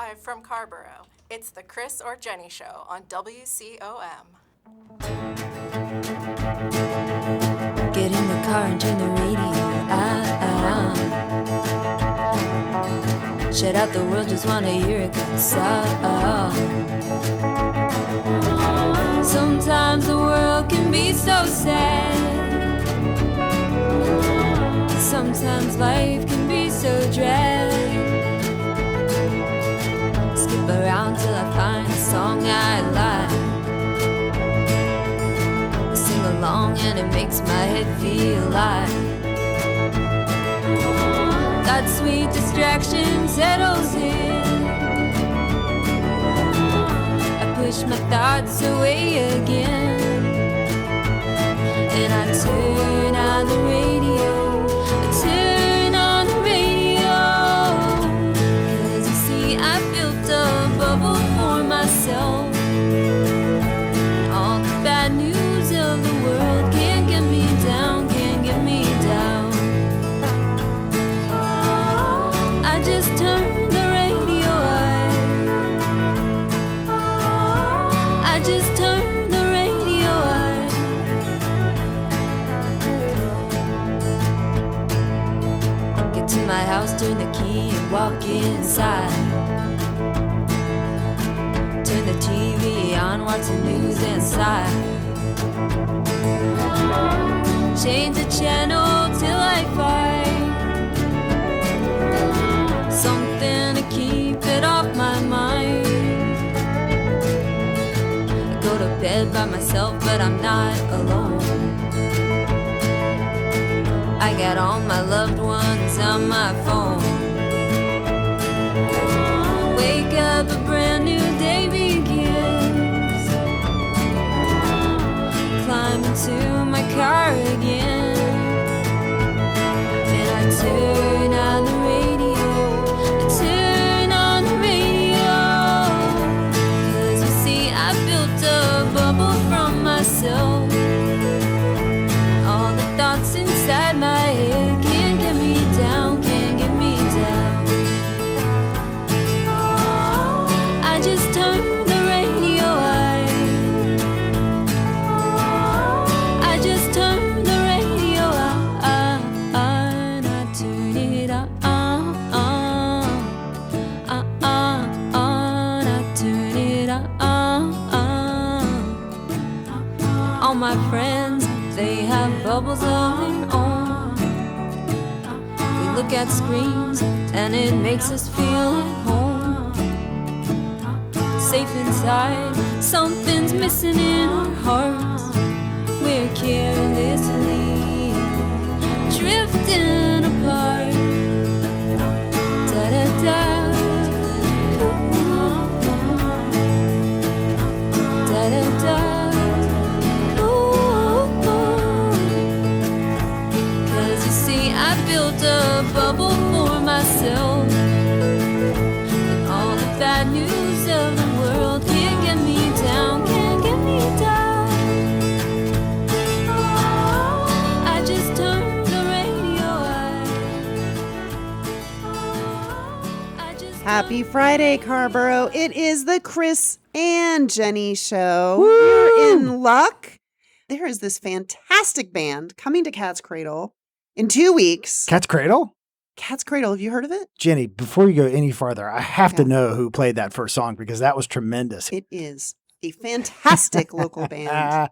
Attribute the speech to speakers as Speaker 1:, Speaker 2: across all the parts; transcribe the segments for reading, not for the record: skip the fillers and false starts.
Speaker 1: Live from Carborough, it's the Chris or Jenny Show on WCOM.
Speaker 2: Get in the car and turn the radio on. Shut out the world, just wanna hear a good song. Sometimes the world can be so sad. Sometimes life can be so dread. Skip around till I find a song I like. Sing along and it makes my head feel light. That sweet distraction settles in. I push my thoughts away again, and I turn on the radio. I turn on the radio, 'cause you see I built a bubble for myself. All the bad news of the world can't get me down, can't get me down. I just turned the radio on. I just turned the radio on. Get to my house, turn the key and walk inside. Turn the TV on, watch the news inside. Change the channel till I find something to keep it off my mind. I go to bed by myself, but I'm not alone. I got all my loved ones on my phone. Wake up, a brand new day begins. Climb into my car again, and I turn on the radio. I turn on the radio, 'cause you see I built a bubble from myself. All the thoughts inside my head can't get me down, can't get me down. I just turned the radio on. I just turned the radio on. I turn it on. I turn it on. All my friends, they have bubbles of their own. We look at screens and it makes us feel at home. Safe inside, something's missing in our hearts. We're carelessly drifting apart. Da da da. Da da da. I built a bubble for myself, and all the bad news of the world can't get me down, can't get me down. I just turned the radio on.
Speaker 3: Happy Friday, Carborough. It is the Chris and Jenny Show. You're in luck. There is this fantastic band coming to Cat's Cradle in 2 weeks.
Speaker 4: Cat's Cradle?
Speaker 3: Cat's Cradle. Have you heard of it?
Speaker 4: Jenny, before you go any farther, I have to know who played that first song because that was tremendous.
Speaker 3: It is a fantastic local band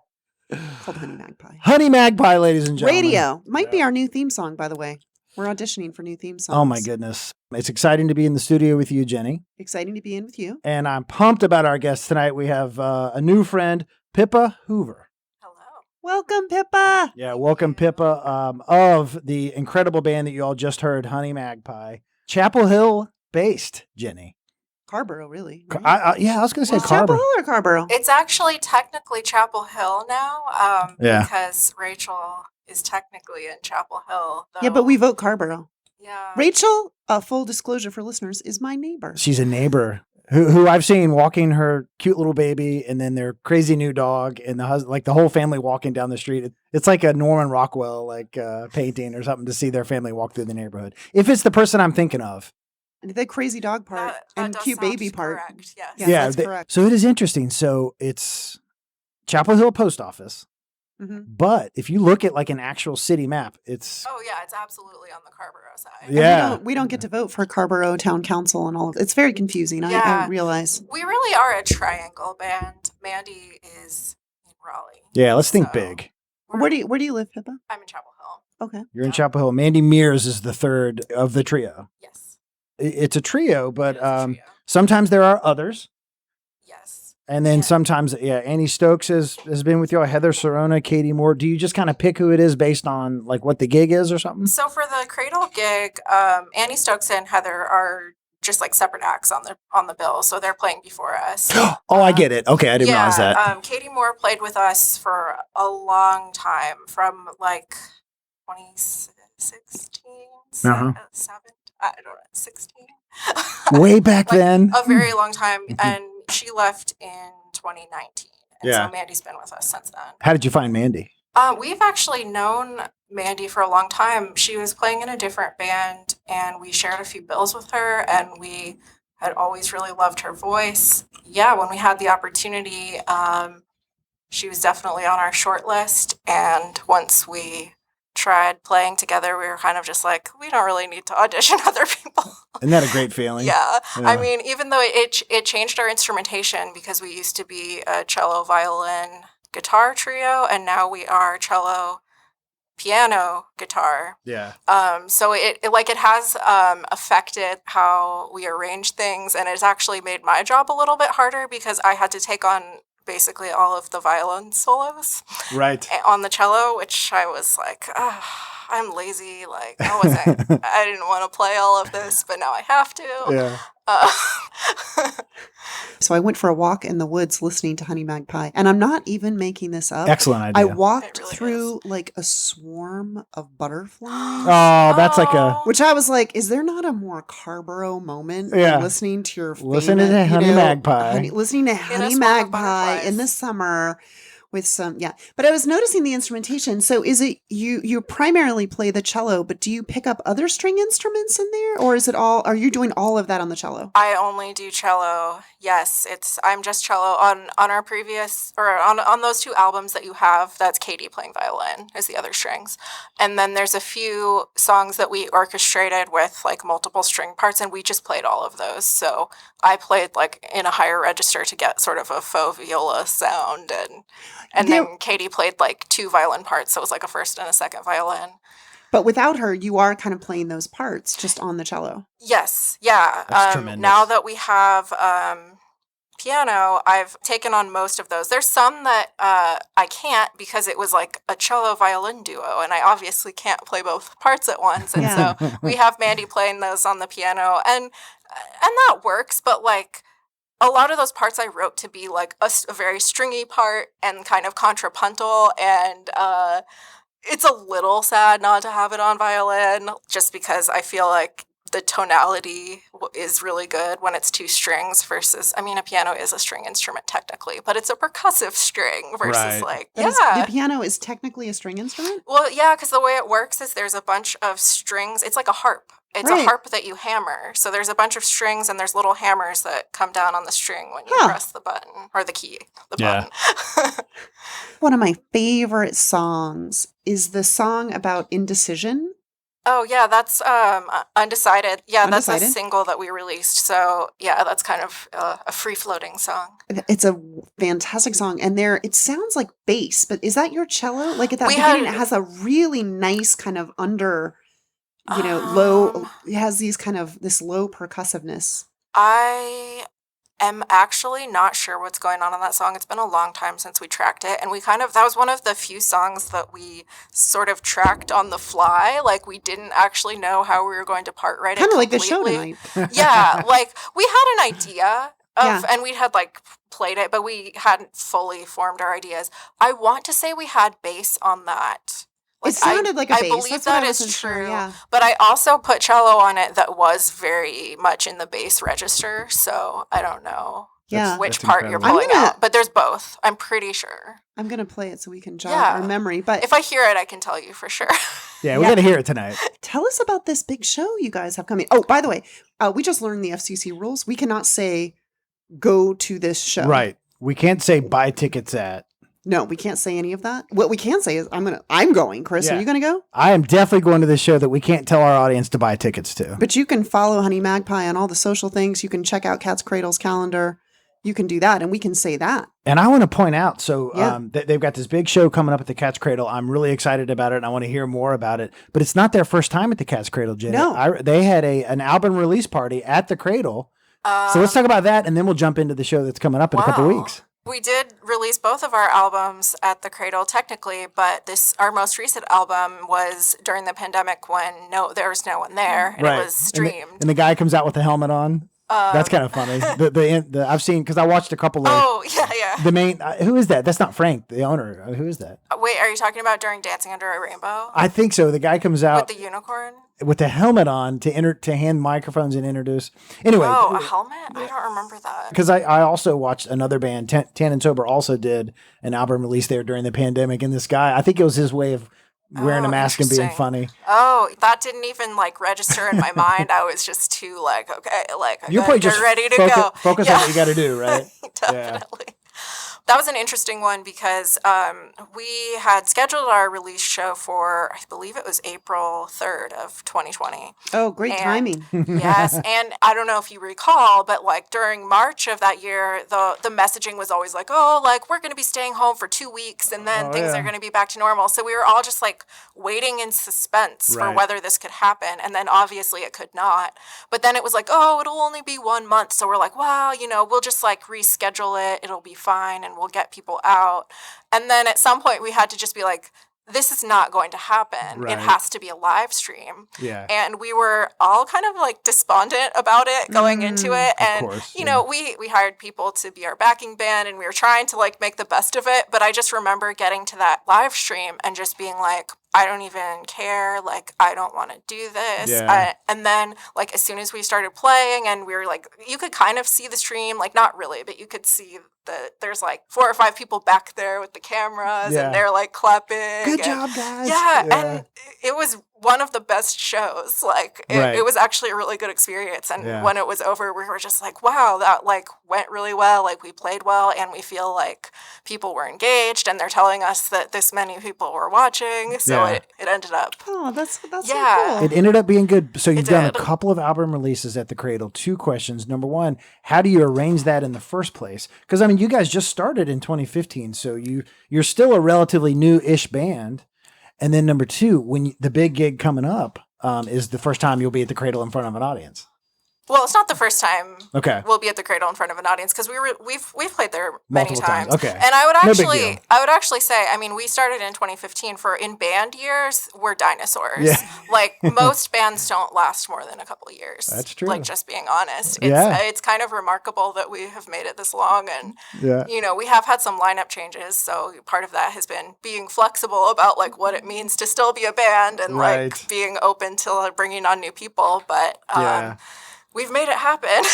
Speaker 3: called Honey Magpie.
Speaker 4: Honey Magpie, ladies and gentlemen.
Speaker 3: Radio. Might be our new theme song, by the way. We're auditioning for new theme songs.
Speaker 4: Oh, my goodness. It's exciting to be in the studio with you, Jenny.
Speaker 3: Exciting to be in with you.
Speaker 4: And I'm pumped about our guests tonight. We have a new friend, Pippa Hoover.
Speaker 3: Welcome, Pippa.
Speaker 4: Yeah, welcome, Pippa, of the incredible band that you all just heard, Honey Magpie. Chapel Hill based, Jenny.
Speaker 3: Carborough, really. Right?
Speaker 4: I was going to say
Speaker 3: Chapel
Speaker 4: Carborough.
Speaker 3: Hill or Carborough?
Speaker 1: It's actually technically Chapel Hill now, because Rachel is technically in Chapel Hill. Though.
Speaker 3: Yeah, but we vote Carborough.
Speaker 1: Yeah.
Speaker 3: Rachel, full disclosure for listeners, is my neighbor.
Speaker 4: She's a neighbor. Who I've seen walking her cute little baby and then their crazy new dog and the husband, like the whole family walking down the street. It's like a Norman Rockwell painting or something to see their family walk through the neighborhood. If it's the person I'm thinking of.
Speaker 3: The crazy dog part
Speaker 1: That
Speaker 3: and
Speaker 1: does
Speaker 3: cute baby
Speaker 1: sound
Speaker 3: part.
Speaker 1: correct, yes.
Speaker 3: Yeah, that's correct.
Speaker 4: So it is interesting. So it's Chapel Hill Post Office.
Speaker 3: Mm-hmm.
Speaker 4: But if you look at like an actual city map, it's
Speaker 1: Oh yeah, it's absolutely on the Carborough side.
Speaker 4: yeah.
Speaker 3: We don't get to vote for Carborough Town Council and all of it. It's very confusing. I realize.
Speaker 1: We really are a triangle band. Mandy is in Raleigh.
Speaker 4: Yeah, let's think big.
Speaker 3: Where do you live, Pippa?
Speaker 1: I'm in Chapel Hill.
Speaker 3: Okay.
Speaker 4: You're in Chapel Hill. Mandy Mears is the third of the trio.
Speaker 1: Yes.
Speaker 4: It's a trio, but
Speaker 1: It is a trio.
Speaker 4: sometimes there are others.
Speaker 1: Yes.
Speaker 4: And then sometimes, Annie Stokes has been with you, Heather Sorona, Katie Moore. Do you just kind of pick who it is based on like what the gig is or something?
Speaker 1: So for the Cradle gig, Annie Stokes and Heather are just like separate acts on the bill, so they're playing before us.
Speaker 4: Oh, I get it. Okay, I didn't realize that.
Speaker 1: Katie Moore played with us for a long time, from like 2016,
Speaker 4: Uh-huh.
Speaker 1: 16.
Speaker 4: Way back
Speaker 1: Like,
Speaker 4: then.
Speaker 1: a very long time, and she left in 2019. And
Speaker 4: Yeah.
Speaker 1: so Mandy's been with us since then.
Speaker 4: How did you find Mandy?
Speaker 1: We've actually known Mandy for a long time. She was playing in a different band, and we shared a few bills with her, and we had always really loved her voice. Yeah, when we had the opportunity, she was definitely on our short list, and once we tried playing together, we were kind of just like, we don't really need to audition other people.
Speaker 4: Isn't that a great feeling?
Speaker 1: Yeah. I mean, even though it changed our instrumentation, because we used to be a cello, violin, guitar trio, and now we are cello, piano, guitar.
Speaker 4: Yeah.
Speaker 1: So it has affected how we arrange things, and it's actually made my job a little bit harder because I had to take on basically all of the violin solos
Speaker 4: Right.
Speaker 1: on the cello, which I was like, I'm lazy. Like, I didn't want to play all of this, but now I have to.
Speaker 4: Yeah.
Speaker 3: So I went for a walk in the woods listening to Honey Magpie, and I'm not even making this up.
Speaker 4: Excellent idea.
Speaker 3: I walked
Speaker 1: It really
Speaker 3: through like a swarm of butterflies.
Speaker 4: Oh, that's like a
Speaker 3: Which I was like, is there not a more Carborough moment
Speaker 4: Yeah.
Speaker 3: than listening to your
Speaker 4: Listen
Speaker 3: favorite,
Speaker 4: to Honey Magpie.
Speaker 3: listening to
Speaker 1: a
Speaker 3: Honey
Speaker 1: swarm of
Speaker 3: Magpie in
Speaker 1: butterflies.
Speaker 3: the summer with some, But I was noticing the instrumentation. So is it, you primarily play the cello, but do you pick up other string instruments in there? Or is it are you doing all of that on the cello?
Speaker 1: I only do cello. Yes, I'm just cello on our previous, or on those two albums that you have. That's Katie playing violin as the other strings, and then there's a few songs that we orchestrated with like multiple string parts, and we just played all of those. So I played like in a higher register to get sort of a faux viola sound, and then Katie played like two violin parts, so it was like a first and a second violin.
Speaker 3: But without her, you are kind of playing those parts just on the cello.
Speaker 1: Yes, yeah.
Speaker 4: That's tremendous.
Speaker 1: Now that we have piano, I've taken on most of those. There's some that I can't because it was like a cello violin duo, and I obviously can't play both parts at once. And so we have Mandy playing those on the piano, and that works. But like a lot of those parts I wrote to be like a very stringy part and kind of contrapuntal, and it's a little sad not to have it on violin, just because I feel like the tonality is really good when it's two strings versus, I mean, a piano is a string instrument technically, but it's a percussive string versus
Speaker 4: Right.
Speaker 3: The piano is technically a string instrument?
Speaker 1: Well, yeah, because the way it works is there's a bunch of strings. It's like a harp. It's a harp that you hammer. So there's a bunch of strings, and there's little hammers that come down on the string when you press the button, or the key, the button.
Speaker 3: One of my favorite songs is the song about indecision.
Speaker 1: Oh, yeah, that's Undecided. Yeah, that's
Speaker 3: Undecided?
Speaker 1: a single that we released. So, yeah, that's kind of a free-floating song.
Speaker 3: It's a fantastic song. And it sounds like bass, but is that your cello? Like at that
Speaker 1: We
Speaker 3: beginning,
Speaker 1: had-
Speaker 3: it has a really nice kind of low, it has this low percussiveness.
Speaker 1: I am actually not sure what's going on that song. It's been a long time since we tracked it, and that was one of the few songs that we sort of tracked on the fly. Like, we didn't actually know how we were going to part write it
Speaker 3: Kind of like the show
Speaker 1: completely.
Speaker 3: tonight.
Speaker 1: Yeah, like we had an idea
Speaker 3: Yeah.
Speaker 1: and we had like played it, but we hadn't fully formed our ideas. I want to say we had bass on that.
Speaker 3: It sounded like a bass.
Speaker 1: I believe
Speaker 3: That's what I
Speaker 1: that is
Speaker 3: wasn't sure,
Speaker 1: true.
Speaker 3: yeah.
Speaker 1: But I also put cello on it that was very much in the bass register, so I don't know
Speaker 3: Yeah.
Speaker 1: which
Speaker 4: That's
Speaker 1: part you're
Speaker 4: incredible.
Speaker 1: pulling out. But there's both. I'm pretty sure.
Speaker 3: I'm going to play it so we can jog
Speaker 1: Yeah.
Speaker 3: our memory. But
Speaker 1: If I hear it, I can tell you for sure.
Speaker 4: Yeah, we got to hear it tonight.
Speaker 3: tell us about this big show you guys have coming. Oh, by the way, we just learned the FCC rules. We cannot say go to this show.
Speaker 4: Right. We can't say buy tickets at.
Speaker 3: No, we can't say any of that. What we can say is I'm going. Chris,
Speaker 4: Yeah.
Speaker 3: are you going to go?
Speaker 4: I am definitely going to this show that we can't tell our audience to buy tickets to.
Speaker 3: But you can follow Honey Magpie on all the social things. You can check out Cat's Cradle's calendar. You can do that, and we can say that.
Speaker 4: And I want to point out, so
Speaker 3: Yeah.
Speaker 4: they've got this big show coming up at the Cat's Cradle. I'm really excited about it, and I want to hear more about it. But it's not their first time at the Cat's Cradle, Jenny.
Speaker 3: No.
Speaker 4: They had an album release party at the Cradle. So let's talk about that, and then we'll jump into the show that's coming up in a couple
Speaker 1: Wow.
Speaker 4: weeks.
Speaker 1: We did release both of our albums at the Cradle technically, but our most recent album was during the pandemic when there was no one there and it was streamed.
Speaker 4: And the guy comes out with the helmet on. That's kind of funny. I've seen, because I watched a couple of
Speaker 1: Oh, yeah.
Speaker 4: the main. Who is that? That's not Frank, the owner. Who is that?
Speaker 1: Wait, are you talking about during Dancing Under a Rainbow
Speaker 4: I think so. The guy comes out
Speaker 1: with the unicorn?
Speaker 4: with the helmet on to hand microphones and introduce. Anyway,
Speaker 1: Oh, a helmet? I don't remember that.
Speaker 4: because I also watched another band, Tan and Sober, also did an album release there during the pandemic, and this guy, I think it was his way of wearing a mask and being
Speaker 1: interesting.
Speaker 4: funny.
Speaker 1: Oh, that didn't even register in my mind. I was just too okay,
Speaker 4: You're probably
Speaker 1: you're
Speaker 4: just
Speaker 1: ready to go.
Speaker 4: focus on what you got to do, right?
Speaker 1: Definitely. That was an interesting one because we had scheduled our release show for, I believe it was April 3rd of 2020.
Speaker 3: Oh, great
Speaker 1: And-
Speaker 3: timing.
Speaker 1: Yes, and I don't know if you recall, but during March of that year, the messaging was always we're going to be staying home for 2 weeks and then things are going to be back to normal. So we were all just waiting in suspense for
Speaker 4: Right.
Speaker 1: whether this could happen, and then obviously it could not. But then it was it'll only be 1 month, so we're we'll just reschedule it. It'll be fine, and we'll get people out. And then at some point we had to just be this is not going to happen.
Speaker 4: Right.
Speaker 1: It has to be a live stream.
Speaker 4: Yeah.
Speaker 1: And we were all kind of despondent about it going into it. And,
Speaker 4: course,
Speaker 1: we hired people to be our backing band and we were trying to make the best of it. But I just remember getting to that live stream and just being I don't even care. I don't want to do this.
Speaker 4: Yeah.
Speaker 1: And then, as soon as we started playing and we were you could kind of see the stream, not really, but you could see there's 4 or 5 people back there with the cameras
Speaker 4: Yeah.
Speaker 1: and they're clapping.
Speaker 4: Good job, guys.
Speaker 1: Yeah. And it was one of the best shows.
Speaker 4: Right.
Speaker 1: It was actually a really good experience. And
Speaker 4: Yeah.
Speaker 1: when it was over, we were just wow, that went really well. We played well and we feel like people were engaged and they're telling us that this many people were watching. So
Speaker 4: Yeah.
Speaker 1: it ended up.
Speaker 3: Oh, that's
Speaker 1: Yeah.
Speaker 3: so cool.
Speaker 4: It ended up being good. So you've done a
Speaker 1: did.
Speaker 4: couple of album releases at the Cradle. 2 questions. Number one, how do you arrange that in the first place? Because you guys just started in 2015, so you're still a relatively new-ish band. And then number 2, when the big gig coming up is the first time you'll be at the Cradle in front of an audience.
Speaker 1: Well, it's not the first time
Speaker 4: Okay.
Speaker 1: we'll be at the Cradle in front of an audience because we've played there many
Speaker 4: Multiple times. Okay.
Speaker 1: And I would
Speaker 4: No big
Speaker 1: actually say, we started in 2015 in band years, we're dinosaurs.
Speaker 4: Yeah.
Speaker 1: Most bands don't last more than a couple of years.
Speaker 4: That's true.
Speaker 1: Just being honest.
Speaker 4: Yeah.
Speaker 1: It's kind of remarkable that we have made it this long and
Speaker 4: Yeah.
Speaker 1: we have had some lineup changes, so part of that has been being flexible about what it means to still be a band and
Speaker 4: Right.
Speaker 1: being open to bringing on new people, but
Speaker 4: Yeah.
Speaker 1: we've made it happen.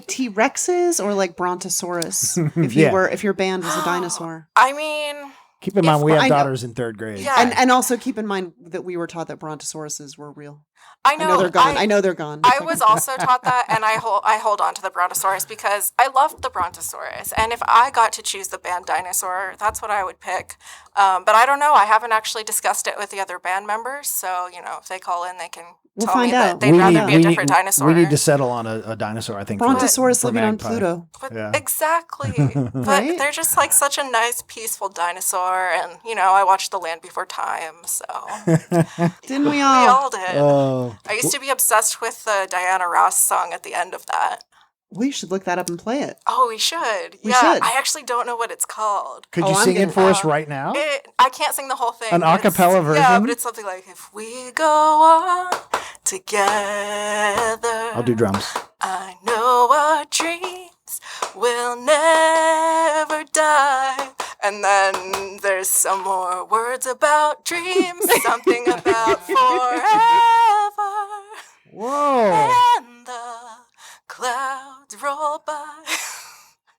Speaker 3: T-Rexes or Brontosaurus
Speaker 4: Yeah.
Speaker 3: if your band was a dinosaur.
Speaker 1: I mean,
Speaker 4: Keep in mind, we have
Speaker 3: I know-
Speaker 4: daughters in 3rd grade.
Speaker 1: Yeah.
Speaker 3: And also keep in mind that we were taught that brontosauruses were real.
Speaker 1: I know
Speaker 3: they're gone. I know they're gone.
Speaker 1: I was also taught that, and I hold on to the Brontosaurus because I loved the Brontosaurus. And if I got to choose the band dinosaur, that's what I would pick. But I don't know. I haven't actually discussed it with the other band members. So, if they call in, they can
Speaker 3: We'll
Speaker 1: tell me
Speaker 3: find
Speaker 1: that
Speaker 3: out.
Speaker 1: they'd rather be a different dinosaur.
Speaker 4: We need to settle on a dinosaur, I think. for-
Speaker 3: Brontosaurus
Speaker 4: for
Speaker 3: living on
Speaker 4: Magpie.
Speaker 3: Pluto.
Speaker 1: But
Speaker 4: Yeah.
Speaker 1: exactly. But
Speaker 3: Right?
Speaker 1: they're just such a nice, peaceful dinosaur. And, I watched The Land Before Time. So
Speaker 3: Didn't we
Speaker 1: we
Speaker 3: all?
Speaker 1: all did.
Speaker 4: Oh.
Speaker 1: I used to be obsessed with the Diana Ross song at the end of that.
Speaker 3: We should look that up and play it.
Speaker 1: Oh, we should.
Speaker 3: We
Speaker 1: Yeah,
Speaker 3: should.
Speaker 1: I actually don't know what it's called.
Speaker 4: Could
Speaker 3: Oh,
Speaker 4: you
Speaker 3: I'm
Speaker 4: sing it
Speaker 3: gonna-
Speaker 4: for us right now?
Speaker 1: I can't sing the whole thing.
Speaker 4: An a
Speaker 1: It's-
Speaker 4: cappella
Speaker 1: Yeah,
Speaker 4: version?
Speaker 1: but it's something like, if we go on together,
Speaker 4: I'll do drums.
Speaker 1: I know our dreams will never die. And then there's some more words about dreams, something about forever.
Speaker 4: Whoa.
Speaker 1: And the clouds roll by.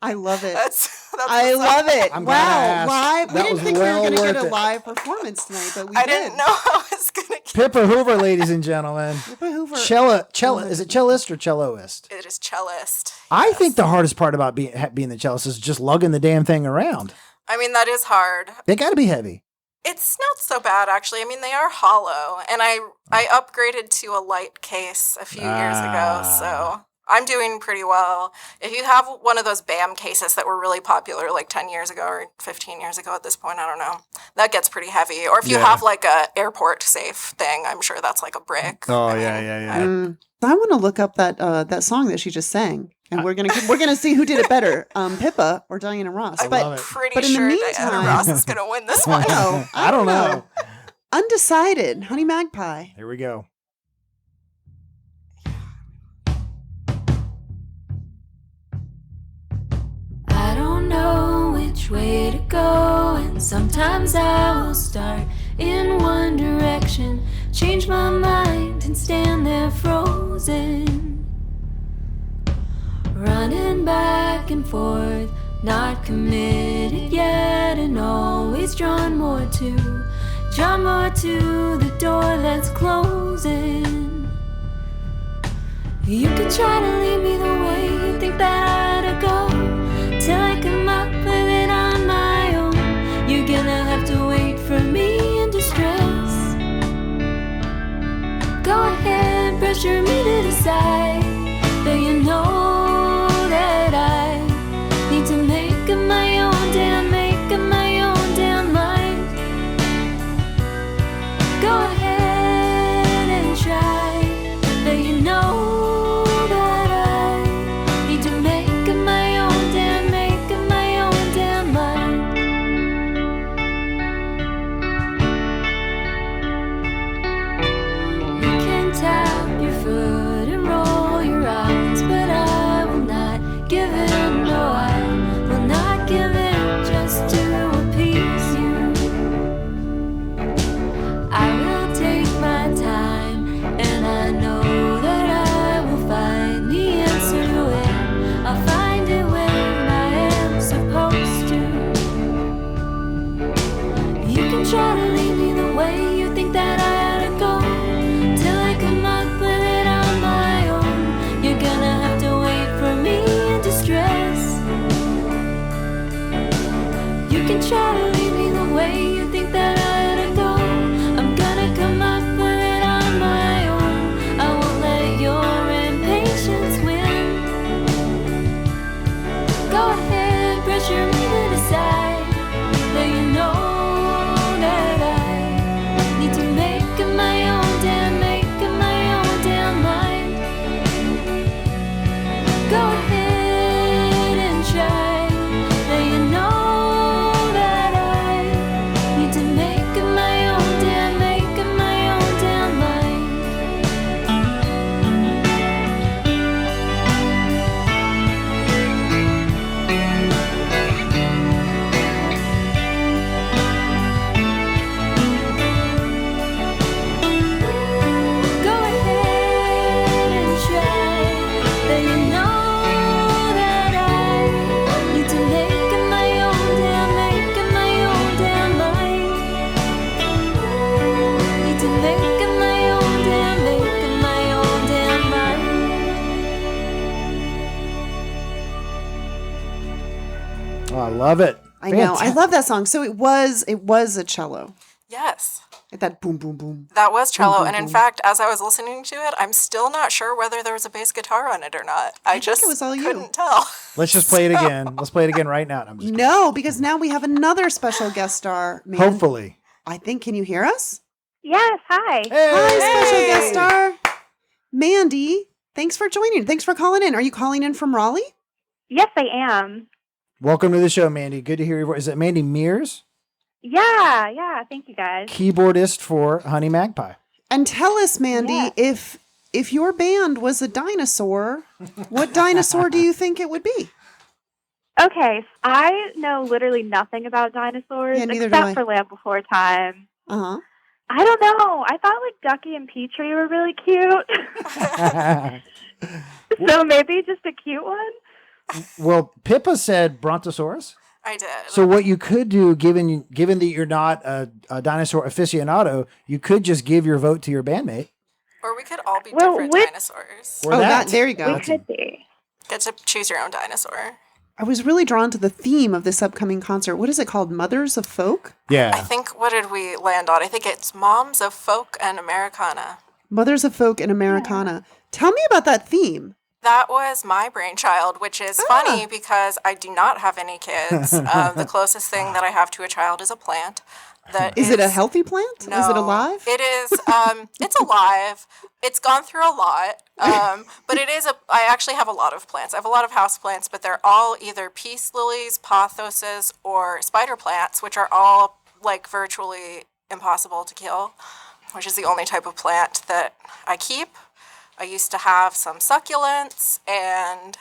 Speaker 3: I love it.
Speaker 1: That's
Speaker 3: I love it.
Speaker 4: I'm glad I asked.
Speaker 3: Live. We
Speaker 4: That
Speaker 3: didn't
Speaker 4: was
Speaker 3: think we were
Speaker 4: well
Speaker 3: going to get
Speaker 4: worth
Speaker 3: a
Speaker 4: it.
Speaker 3: live performance tonight, but we
Speaker 1: I
Speaker 3: did.
Speaker 1: didn't know I was going to get
Speaker 4: Pippa Hoover, ladies and gentlemen.
Speaker 3: Pippa Hoover.
Speaker 4: Cello. Is it cellist or celloist?
Speaker 1: it is cellist.
Speaker 4: I
Speaker 1: Yes.
Speaker 4: think the hardest part about being the cellist is just lugging the damn thing around.
Speaker 1: I mean, that is hard.
Speaker 4: They got to be heavy.
Speaker 1: It's not so bad, actually. I mean, they are hollow, and I upgraded to a light case a few years ago, so I'm doing pretty well. If you have one of those BAM cases that were really popular like 10 years ago or 15 years ago at this point, I don't know, that gets pretty heavy. Or if you have like a airport safe thing, I'm sure that's like a brick.
Speaker 4: Oh,
Speaker 1: I mean,
Speaker 4: yeah.
Speaker 3: I want to look up that song that she just sang, and we're gonna see who did it better, Pippa or Diana Ross.
Speaker 1: I'm
Speaker 3: But
Speaker 1: pretty
Speaker 3: but in the
Speaker 1: sure
Speaker 3: meantime-
Speaker 1: Diana Ross is going to win this one.
Speaker 4: I don't know.
Speaker 3: Undecided, Honey Magpie.
Speaker 4: Here we go.
Speaker 2: I don't know which way to go, and sometimes I will start in one direction, change my mind and stand there frozen, running back and forth, not committed yet, and always drawn more to the door that's closing. You could try to lead me the way you think that I ought to go, till I come up with it on my own. You're gonna have to wait for me in distress. Go ahead, pressure me to decide, but you know that I need to make up my own damn mind. Go ahead and try, but you know that I need to make up my own damn mind. You can tap your foot and roll your eyes, but I will not give in. No, I will not give in just to appease you. I will take my time, and I know that I will find the answer to it. I'll find it when I am supposed to. You can try to lead me the way you think that I ought to go, till I come up with it on my own. You're gonna have to wait for me in distress. You can try to lead me the way you think that I ought to go. I'm gonna come up with it on my own. I won't let your impatience win. Go ahead, pressure me to decide, but you know that I need to make up my own damn mind. Go ahead and try, but you know that I need to make up my own damn mind. Go ahead and try, but you know that I need to make up my own damn mind. Need to make up my own damn mind.
Speaker 4: Oh, I love it.
Speaker 3: I know. I love that song. So it was a cello.
Speaker 1: Yes.
Speaker 3: Like that boom, boom, boom.
Speaker 1: That was cello,
Speaker 3: boom,
Speaker 1: and in
Speaker 3: boom.
Speaker 1: fact, as I was listening to it, I'm still not sure whether there was a bass guitar on it or not. I just
Speaker 3: it was all you.
Speaker 1: couldn't tell.
Speaker 4: Let's just play it again. Let's play it again right now. I'm just
Speaker 3: No, because now we have another special guest star. Man,
Speaker 4: hopefully.
Speaker 3: I think. Can you hear us?
Speaker 5: Yes, hi.
Speaker 3: Hi, special guest star. Mandy, thanks for joining. Thanks for calling in. Are you calling in from Raleigh?
Speaker 5: Yes, I am.
Speaker 4: Welcome to the show, Mandy. Good to hear your voice. Is it Mandy Mears?
Speaker 5: Yeah, thank you guys.
Speaker 4: Keyboardist for Honey Magpie.
Speaker 3: And tell us, Mandy,
Speaker 5: Yes.
Speaker 3: if your band was a dinosaur, what dinosaur do you think it would be?
Speaker 5: Okay, I know literally nothing about dinosaurs
Speaker 3: Yeah, neither do I.
Speaker 5: except for Land Before Time.
Speaker 3: Uh-huh.
Speaker 5: I don't know. I thought like Ducky and Petrie were really cute. So maybe just a cute one?
Speaker 4: Well, Pippa said Brontosaurus.
Speaker 1: I did.
Speaker 4: So what you could do, given that you're not a dinosaur aficionado, you could just give your vote to your bandmate.
Speaker 1: Or we could all be
Speaker 5: Well,
Speaker 1: different
Speaker 5: which-
Speaker 1: dinosaurs.
Speaker 4: Or
Speaker 3: Oh,
Speaker 4: that.
Speaker 3: there you go.
Speaker 5: We could be.
Speaker 1: Get to choose your own dinosaur.
Speaker 3: I was really drawn to the theme of this upcoming concert. What is it called? Mothers of Folk?
Speaker 4: Yeah.
Speaker 1: I think, what did we land on? I think it's Moms of Folk and Americana.
Speaker 3: Mothers of Folk and Americana. Tell me about that theme.
Speaker 1: That was my brainchild, which is funny because I do not have any kids. The closest thing that I have to a child is a plant. That
Speaker 3: Is it a healthy plant?
Speaker 1: No,
Speaker 3: Is it alive?
Speaker 1: It is. It's alive. It's gone through a lot. But it is I actually have a lot of plants. I have a lot of house plants, but they're all either peace lilies, pothoses, or spider plants, which are all like virtually impossible to kill, which is the only type of plant that I keep. I used to have some succulents and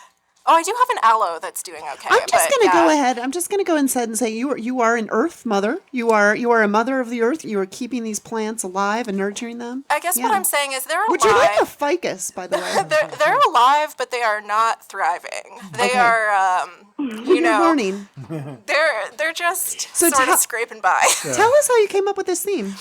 Speaker 1: I do have an aloe that's doing okay.
Speaker 3: I'm just
Speaker 1: but
Speaker 3: going to
Speaker 1: yeah.
Speaker 3: go ahead. I'm just going to go ahead and say you are an earth mother. You are a mother of the earth. You are keeping these plants alive and nurturing them.
Speaker 1: I guess what I'm saying is they're alive.
Speaker 3: Would you like a ficus, by the way?
Speaker 1: they're alive, but they are not thriving. They
Speaker 3: Okay.
Speaker 1: are, you
Speaker 3: You're
Speaker 1: know,
Speaker 3: learning.
Speaker 1: they're just
Speaker 3: So
Speaker 1: sort
Speaker 3: tell-
Speaker 1: of scraping by.
Speaker 3: Tell us how you came up with this theme.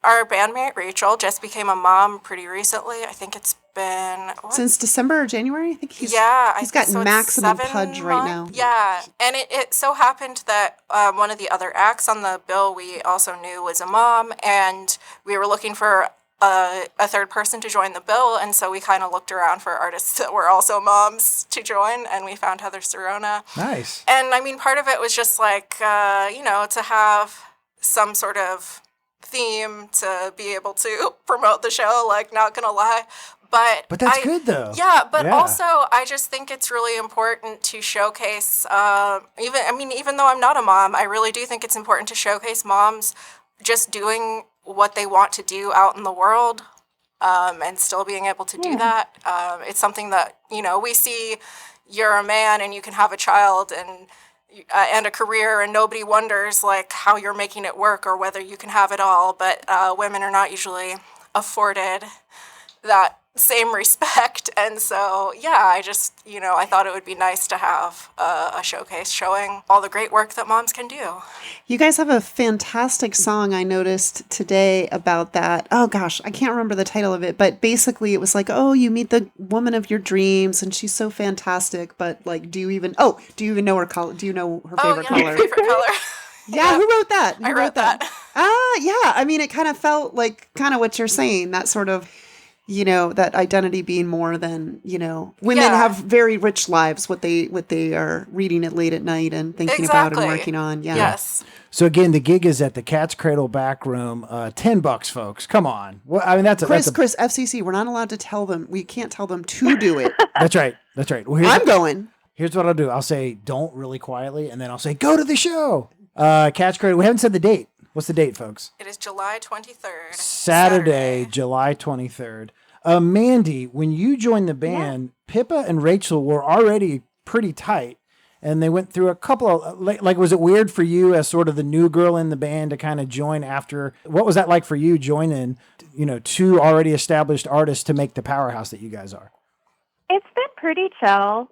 Speaker 1: Our bandmate Rachel just became a mom pretty recently. I think it's been
Speaker 3: Since December or January? I think he's
Speaker 1: he's
Speaker 3: got maximum pudge right now.
Speaker 1: Yeah, and it so happened that one of the other acts on the bill we also knew was a mom, and we were looking for a third person to join the bill, and so we kind of looked around for artists that were also moms to join, and we found Heather Serona.
Speaker 4: Nice.
Speaker 1: And I mean, part of it was just like, to have some sort of theme to be able to promote the show, like, not gonna lie. But
Speaker 4: that's good, though.
Speaker 1: Yeah, but
Speaker 4: Yeah.
Speaker 1: also I just think it's really important to showcase, even though I'm not a mom, I really do think it's important to showcase moms just doing what they want to do out in the world, and still being able to do that. It's something that, we see you're a man and you can have a child and a career, and nobody wonders like how you're making it work or whether you can have it all. But women are not usually afforded that same respect, and so I just I thought it would be nice to have a showcase showing all the great work that moms can do.
Speaker 3: You guys have a fantastic song I noticed today about that. Oh gosh, I can't remember the title of it, but basically it was like, oh, you meet the woman of your dreams and she's so fantastic, but like, do you even know her color? Do you know her favorite color?
Speaker 1: Favorite color.
Speaker 3: Yeah, who wrote that? Who
Speaker 1: I wrote that.
Speaker 3: Yeah. I mean, it kind of felt like kind of what you're saying, that sort of, that identity being more than, women have very rich lives, what they are reading at late at night and thinking about and working on. Yeah.
Speaker 1: Yes.
Speaker 4: So again, the gig is at the Cat's Cradle back room. $10, folks. Come on. Well, I mean, that's
Speaker 3: Chris, FCC, we're not allowed to tell them. We can't tell them to do it.
Speaker 4: That's right. Well,
Speaker 3: I'm going.
Speaker 4: Here's what I'll do. I'll say don't really quietly, and then I'll say go to the show. Cat's Cradle. We haven't said the date. What's the date, folks?
Speaker 1: It is July 23rd.
Speaker 4: Saturday, July 23rd. Mandy, when you joined the band, Pippa and Rachel were already pretty tight, and they went through a couple of, like, was it weird for you as sort of the new girl in the band to kind of join after? What was that like for you joining, two already established artists to make the powerhouse that you guys are?
Speaker 5: It's been pretty chill.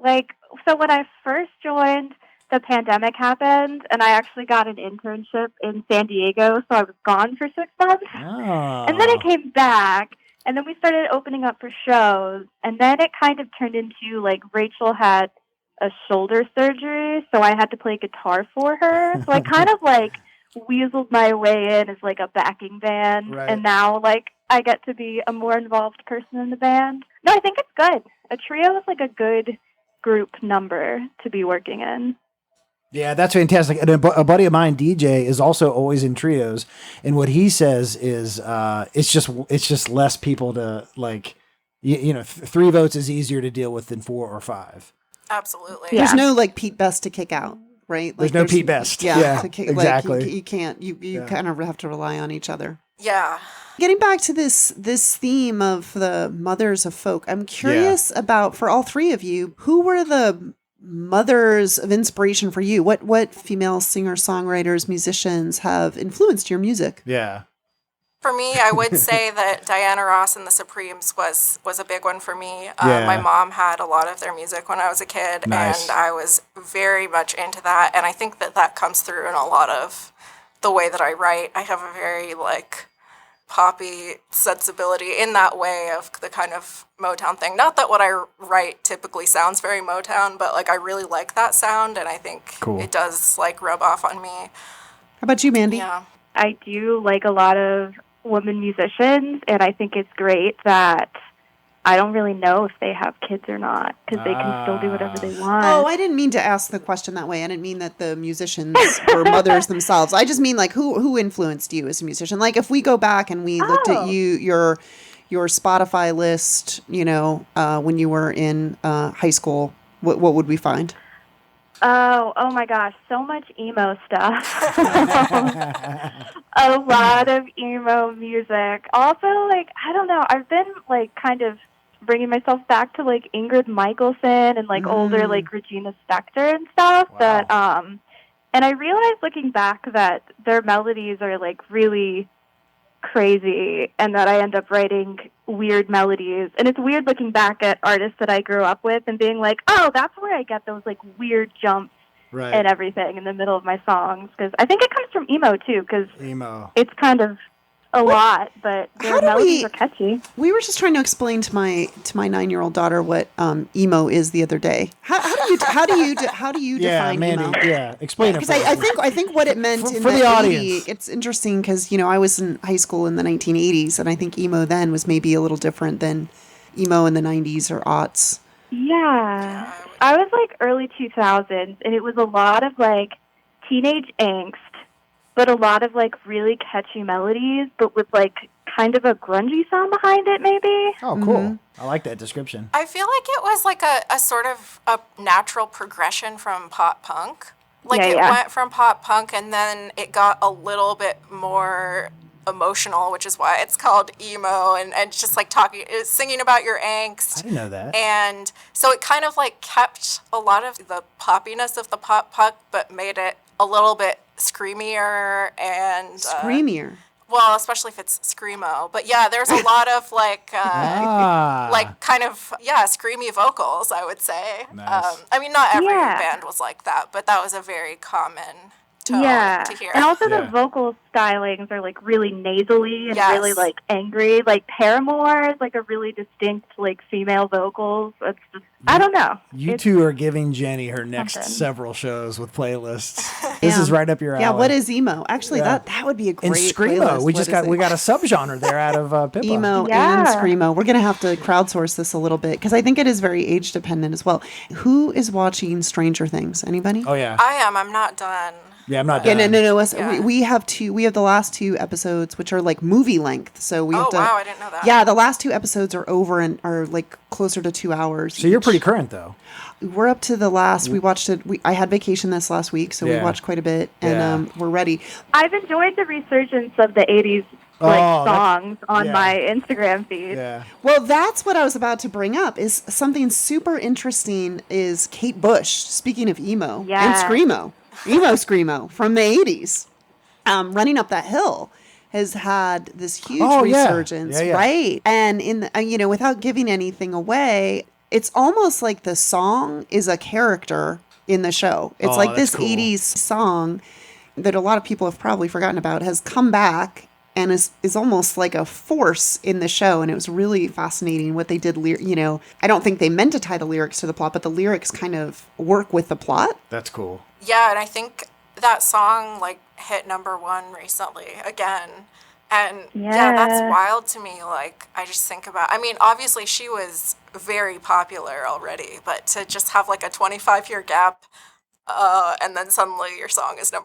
Speaker 5: So when I first joined, the pandemic happened, and I actually got an internship in San Diego, so I was gone for 6 months.
Speaker 4: Oh.
Speaker 5: And then I came back, and then we started opening up for shows, and then it kind of turned into, like, Rachel had a shoulder surgery, so I had to play guitar for her. So I kind of, like, weaseled my way in as, like, a backing band,
Speaker 4: Right.
Speaker 5: and now, like, I get to be a more involved person in the band. No, I think it's good. A trio is, like, a good group number to be working in.
Speaker 4: Yeah, that's fantastic. And a buddy of mine, DJ, is also always in trios, and what he says is, it's just less people to like. 3 votes is easier to deal with than 4 or 5.
Speaker 1: Absolutely.
Speaker 5: Yeah.
Speaker 3: There's no like Pete Best to kick out, right?
Speaker 4: There's no Pete Best. Yeah,
Speaker 3: to kick,
Speaker 4: exactly.
Speaker 3: Like, you can't. You kind of have to rely on each other.
Speaker 1: Yeah.
Speaker 3: Getting back to this theme of the mothers of folk, I'm curious about, for all 3 of you, who were the mothers of inspiration for you? What female singer-songwriters, musicians have influenced your music?
Speaker 4: Yeah.
Speaker 1: For me, I would say that Diana Ross and the Supremes was a big one for me.
Speaker 4: Yeah.
Speaker 1: My mom had a lot of their music when I was a kid,
Speaker 4: Nice.
Speaker 1: and I was very much into that. And I think that comes through in a lot of the way that I write. I have a very like poppy sensibility in that way of the kind of Motown thing. Not that what I write typically sounds very Motown, but like I really like that sound, and I think
Speaker 4: Cool.
Speaker 1: it does like rub off on me.
Speaker 3: How about you, Mandy?
Speaker 1: Yeah.
Speaker 5: I do like a lot of women musicians, and I think it's great that I don't really know if they have kids or not, because they can still do whatever they want.
Speaker 3: Oh, I didn't mean to ask the question that way. I didn't mean that the musicians were mothers themselves. I just mean like who influenced you as a musician? Like if we go back and we looked at your Spotify list, when you were in high school, what would we find?
Speaker 5: Oh my gosh, so much emo stuff. A lot of emo music. Also, like, I don't know, I've been like kind of bringing myself back to like Ingrid Michaelson and like older like Regina Spektor and stuff.
Speaker 4: Wow.
Speaker 5: That and I realized looking back that their melodies are like really crazy, and that I end up writing weird melodies. And it's weird looking back at artists that I grew up with and being like, oh, that's where I get those like weird jumps
Speaker 4: Right.
Speaker 5: and everything in the middle of my songs. Because I think it comes from emo too, because
Speaker 4: Emo.
Speaker 5: it's kind of a lot, but their melodies are catchy.
Speaker 3: We were just trying to explain to my 9-year-old daughter what emo is the other day. How do you
Speaker 4: Yeah,
Speaker 3: define
Speaker 4: Mandy.
Speaker 3: emo?
Speaker 4: Yeah, explain it.
Speaker 3: Because I think what it meant
Speaker 4: For
Speaker 3: in
Speaker 4: the
Speaker 3: the
Speaker 4: audience.
Speaker 3: 80s, it's interesting because I was in high school in the 1980s, and I think emo then was maybe a little different than emo in the 90s or aughts.
Speaker 5: Yeah. I was like early 2000s, and it was a lot of like teenage angst, but a lot of like really catchy melodies, but with like kind of a grungy sound behind it, maybe.
Speaker 4: Oh, cool. I like that description.
Speaker 1: I feel like it was like a sort of a natural progression from pop punk. Like it went from pop punk and then it got a little bit more emotional, which is why it's called emo, and just like singing about your angst.
Speaker 4: I didn't know that.
Speaker 1: And so it kind of like kept a lot of the poppiness of the pop punk, but made it a little bit screamier and
Speaker 3: Screamier.
Speaker 1: well, especially if it's screamo. But yeah, there's a lot of like like kind of screamy vocals, I would say.
Speaker 4: Nice.
Speaker 1: I mean, not every band was like that, but that was a very common tone to hear.
Speaker 5: And also the vocal stylings are like really nasally and really like angry. Like Paramore is like a really distinct like female vocals. It's just, I don't know.
Speaker 4: You two are giving Jenny her next several shows with playlists. This
Speaker 3: Yeah.
Speaker 4: is right up your alley.
Speaker 3: Yeah, what is emo? Actually, that would be a great
Speaker 4: And screamo.
Speaker 3: playlist.
Speaker 4: We got a subgenre there out of Pippa.
Speaker 3: Emo and screamo. We're going to have to crowdsource this a little bit because I think it is very age dependent as well. Who is watching Stranger Things? Anybody?
Speaker 4: Oh yeah.
Speaker 1: I am. I'm not done.
Speaker 4: Yeah, I'm not
Speaker 3: Yeah,
Speaker 4: done.
Speaker 3: no.
Speaker 1: Yeah.
Speaker 3: We have the last 2 episodes, which are like movie length. So we have to.
Speaker 1: Wow, I didn't know that.
Speaker 3: Yeah, the last 2 episodes are over and are like closer to 2 hours.
Speaker 4: So you're pretty current though.
Speaker 3: We're up to the last. We watched it. I had vacation this last week, so we
Speaker 4: Yeah.
Speaker 3: watched quite a bit, and we're ready.
Speaker 5: I've enjoyed the resurgence of the 80s songs on my Instagram feed.
Speaker 4: Yeah.
Speaker 3: Well, that's what I was about to bring up. Is something super interesting. Is Kate Bush, speaking of emo and screamo, screamo from the 80s, Running Up That Hill has had this huge resurgence, right? And in the, without giving anything away, it's almost like the song is a character in the show. It's like this
Speaker 4: cool.
Speaker 3: 80s song that a lot of people have probably forgotten about has come back and is almost like a force in the show. And it was really fascinating what they did. I don't think they meant to tie the lyrics to the plot, but the lyrics kind of work with the plot.
Speaker 4: That's cool.
Speaker 1: Yeah, and I think that song like hit #1 recently again. And that's wild to me. Like, I just think about, I mean, obviously she was very popular already, but to just have like a 25-year gap and then suddenly your song is #1.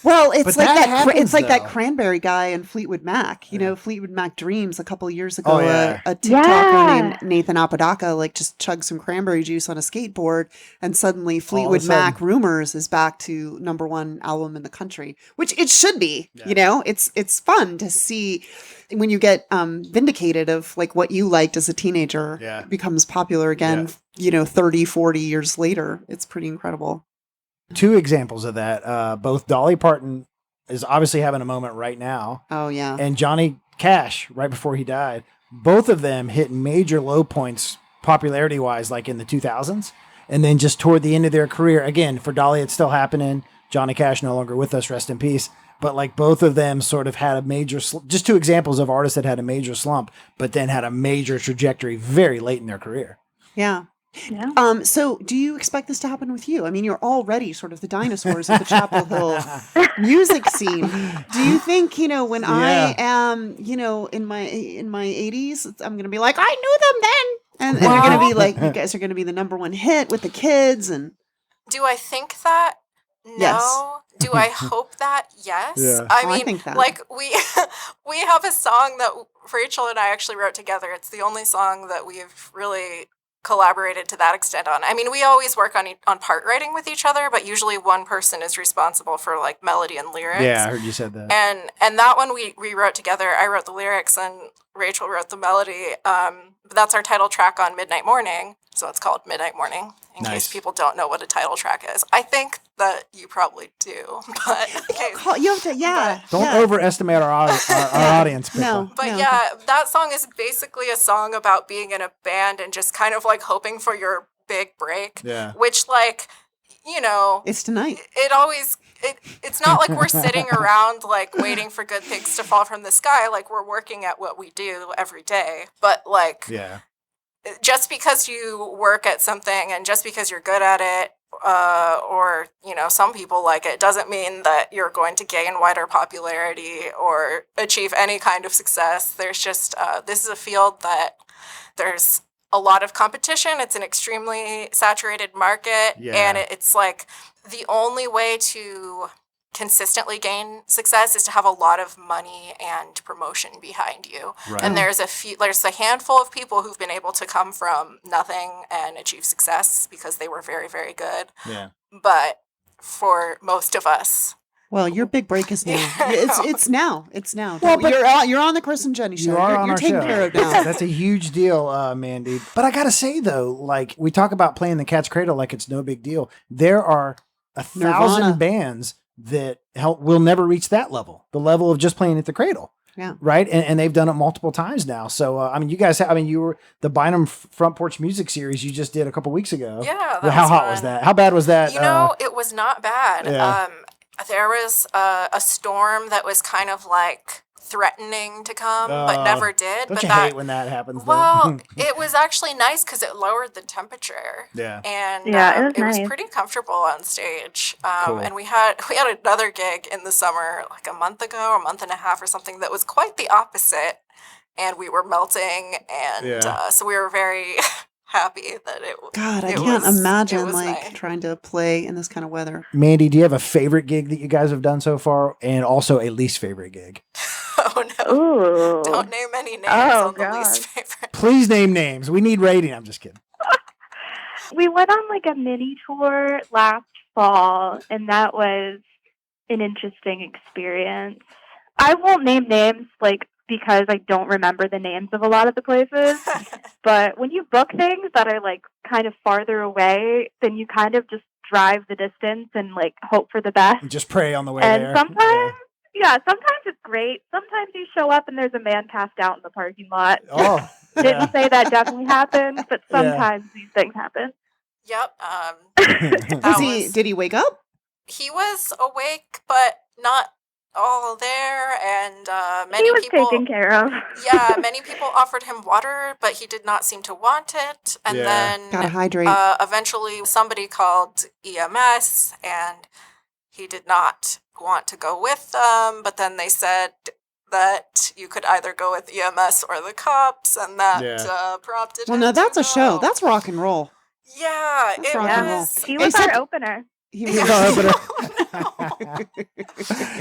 Speaker 3: Well, it's
Speaker 4: But
Speaker 3: like
Speaker 4: that
Speaker 3: that.
Speaker 4: happens,
Speaker 3: It's like that
Speaker 4: though.
Speaker 3: Cranberry guy in Fleetwood Mac. Fleetwood Mac Dreams a couple of years ago.
Speaker 4: Oh, yeah.
Speaker 3: A TikToker named Nathan Apodaca just chugged some cranberry juice on a skateboard, and suddenly Fleetwood Mac Rumors is back to #1 album in the country, which it should be.
Speaker 4: Yeah.
Speaker 3: It's fun to see when you get vindicated of like what you liked as a teenager becomes popular again. 30, 40 years later, it's pretty incredible.
Speaker 4: 2 examples of that. Both Dolly Parton is obviously having a moment right now.
Speaker 3: Oh, yeah.
Speaker 4: And Johnny Cash, right before he died, both of them hit major low points popularity wise, like in the 2000s. And then just toward the end of their career, again, for Dolly, it's still happening. Johnny Cash no longer with us, rest in peace. But like both of them sort of had a major, just two examples of artists that had a major slump, but then had a major trajectory very late in their career.
Speaker 3: Yeah.
Speaker 5: Yeah.
Speaker 3: So do you expect this to happen with you? I mean, you're already sort of the dinosaurs of the Chapel Hill music scene. Do you think, when I am, in my 80s, I'm going to be like, I knew them then. And you're going to be like, you guys are going to be the number one hit with the kids. And
Speaker 1: Do I think that? No.
Speaker 3: Yes.
Speaker 1: Do I hope that? Yes.
Speaker 4: Yeah.
Speaker 3: I think that.
Speaker 1: Like we have a song that Rachel and I actually wrote together. It's the only song that we've really collaborated to that extent on. I mean, we always work on part writing with each other, but usually one person is responsible for like melody and lyrics.
Speaker 4: Yeah, I heard you said that.
Speaker 1: And that one we wrote together. I wrote the lyrics and Rachel wrote the melody. But that's our title track on Midnight Morning. So it's called Midnight Morning, in
Speaker 4: Nice.
Speaker 1: case people don't know what a title track is. I think that you probably do, but okay.
Speaker 3: you have to, yeah.
Speaker 4: Don't
Speaker 3: yeah.
Speaker 4: overestimate our audience. Pippa.
Speaker 3: No.
Speaker 1: But yeah, that song is basically a song about being in a band and just kind of like hoping for your big break.
Speaker 4: Yeah.
Speaker 1: Which, like,
Speaker 3: It's tonight.
Speaker 1: it's not like we're sitting around like waiting for good things to fall from the sky. Like, we're working at what we do every day. But like,
Speaker 4: Yeah.
Speaker 1: just because you work at something and just because you're good at it, or some people like it, doesn't mean that you're going to gain wider popularity or achieve any kind of success. There's just this is a field that there's a lot of competition. It's an extremely saturated market,
Speaker 4: Yeah.
Speaker 1: and it's like the only way to consistently gain success is to have a lot of money and promotion behind you.
Speaker 4: Right.
Speaker 1: And there's a handful of people who've been able to come from nothing and achieve success because they were very, very good.
Speaker 4: Yeah.
Speaker 1: But for most of us,
Speaker 3: Well, your big break is now. It's now. It's now.
Speaker 4: Well, but-
Speaker 3: you're on the Chris and Jenny show.
Speaker 4: You are
Speaker 3: you're
Speaker 4: on
Speaker 3: you're
Speaker 4: our
Speaker 3: taken
Speaker 4: show.
Speaker 3: care of now.
Speaker 4: That's a huge deal, Mandy. But I gotta say though, like we talk about playing the Cat's Cradle like it's no big deal. There are 1,000
Speaker 3: Nirvana.
Speaker 4: bands that will never reach that level, the level of just playing at the Cradle.
Speaker 3: Yeah.
Speaker 4: Right. And they've done it multiple times now. So, I mean, you guys, you were the Bynum Front Porch Music Series you just did a couple weeks ago.
Speaker 1: yeah,
Speaker 4: Well, how hot was that? How bad was that?
Speaker 1: it was not bad.
Speaker 4: Yeah.
Speaker 1: There was a storm that was kind of like threatening to come, but
Speaker 4: Oh,
Speaker 1: never did.
Speaker 4: Don't
Speaker 1: but
Speaker 4: you
Speaker 1: that,
Speaker 4: hate when that happens? though?
Speaker 1: well, it was actually nice because it lowered the temperature.
Speaker 4: Yeah.
Speaker 1: And
Speaker 5: Yeah, it was
Speaker 1: it was
Speaker 5: nice.
Speaker 1: pretty comfortable on stage.
Speaker 4: Cool.
Speaker 1: And we had another gig in the summer, like a month ago, or a month and a half or something, that was quite the opposite. And we were melting, and
Speaker 4: Yeah.
Speaker 1: so we were very happy that it.
Speaker 3: God, I
Speaker 1: it
Speaker 3: can't
Speaker 1: was-
Speaker 3: imagine
Speaker 1: it was
Speaker 3: like
Speaker 1: nice.
Speaker 3: trying to play in this kind of weather.
Speaker 4: Mandy, do you have a favorite gig that you guys have done so far, and also a least favorite gig?
Speaker 1: Oh no!
Speaker 5: Ooh.
Speaker 1: Don't name any names
Speaker 5: Oh,
Speaker 1: on the least favorite.
Speaker 4: Please name names. We need rating. I'm just kidding.
Speaker 5: We went on like a mini tour last fall, and that was an interesting experience. I won't name names, like, because I don't remember the names of a lot of the places. But when you book things that are like kind of farther away, then you kind of just drive the distance and like hope for the best.
Speaker 4: Just pray on the way
Speaker 5: And
Speaker 4: there.
Speaker 5: sometimes, yeah, sometimes it's great. Sometimes you show up and there's a man passed out in the parking lot.
Speaker 4: Oh,
Speaker 5: Didn't say that definitely happened, but sometimes these things happen.
Speaker 1: Yep.
Speaker 3: Did he wake up?
Speaker 1: He was awake, but not all there, and many
Speaker 5: He was
Speaker 1: people.
Speaker 5: taken care of.
Speaker 1: Yeah, many people offered him water, but he did not seem to want it. And
Speaker 4: Yeah.
Speaker 1: then
Speaker 3: Gotta hydrate.
Speaker 1: eventually somebody called EMS, and he did not want to go with them. But then they said that you could either go with EMS or the cops, and that prompted
Speaker 3: Well,
Speaker 1: him
Speaker 3: no, that's
Speaker 1: to
Speaker 3: a show.
Speaker 1: go.
Speaker 3: That's rock and roll.
Speaker 1: Yeah,
Speaker 3: That's
Speaker 1: it
Speaker 3: rock and roll.
Speaker 1: was.
Speaker 5: He was
Speaker 3: Except-
Speaker 5: our opener.
Speaker 3: He
Speaker 4: He's
Speaker 3: was-
Speaker 4: our opener.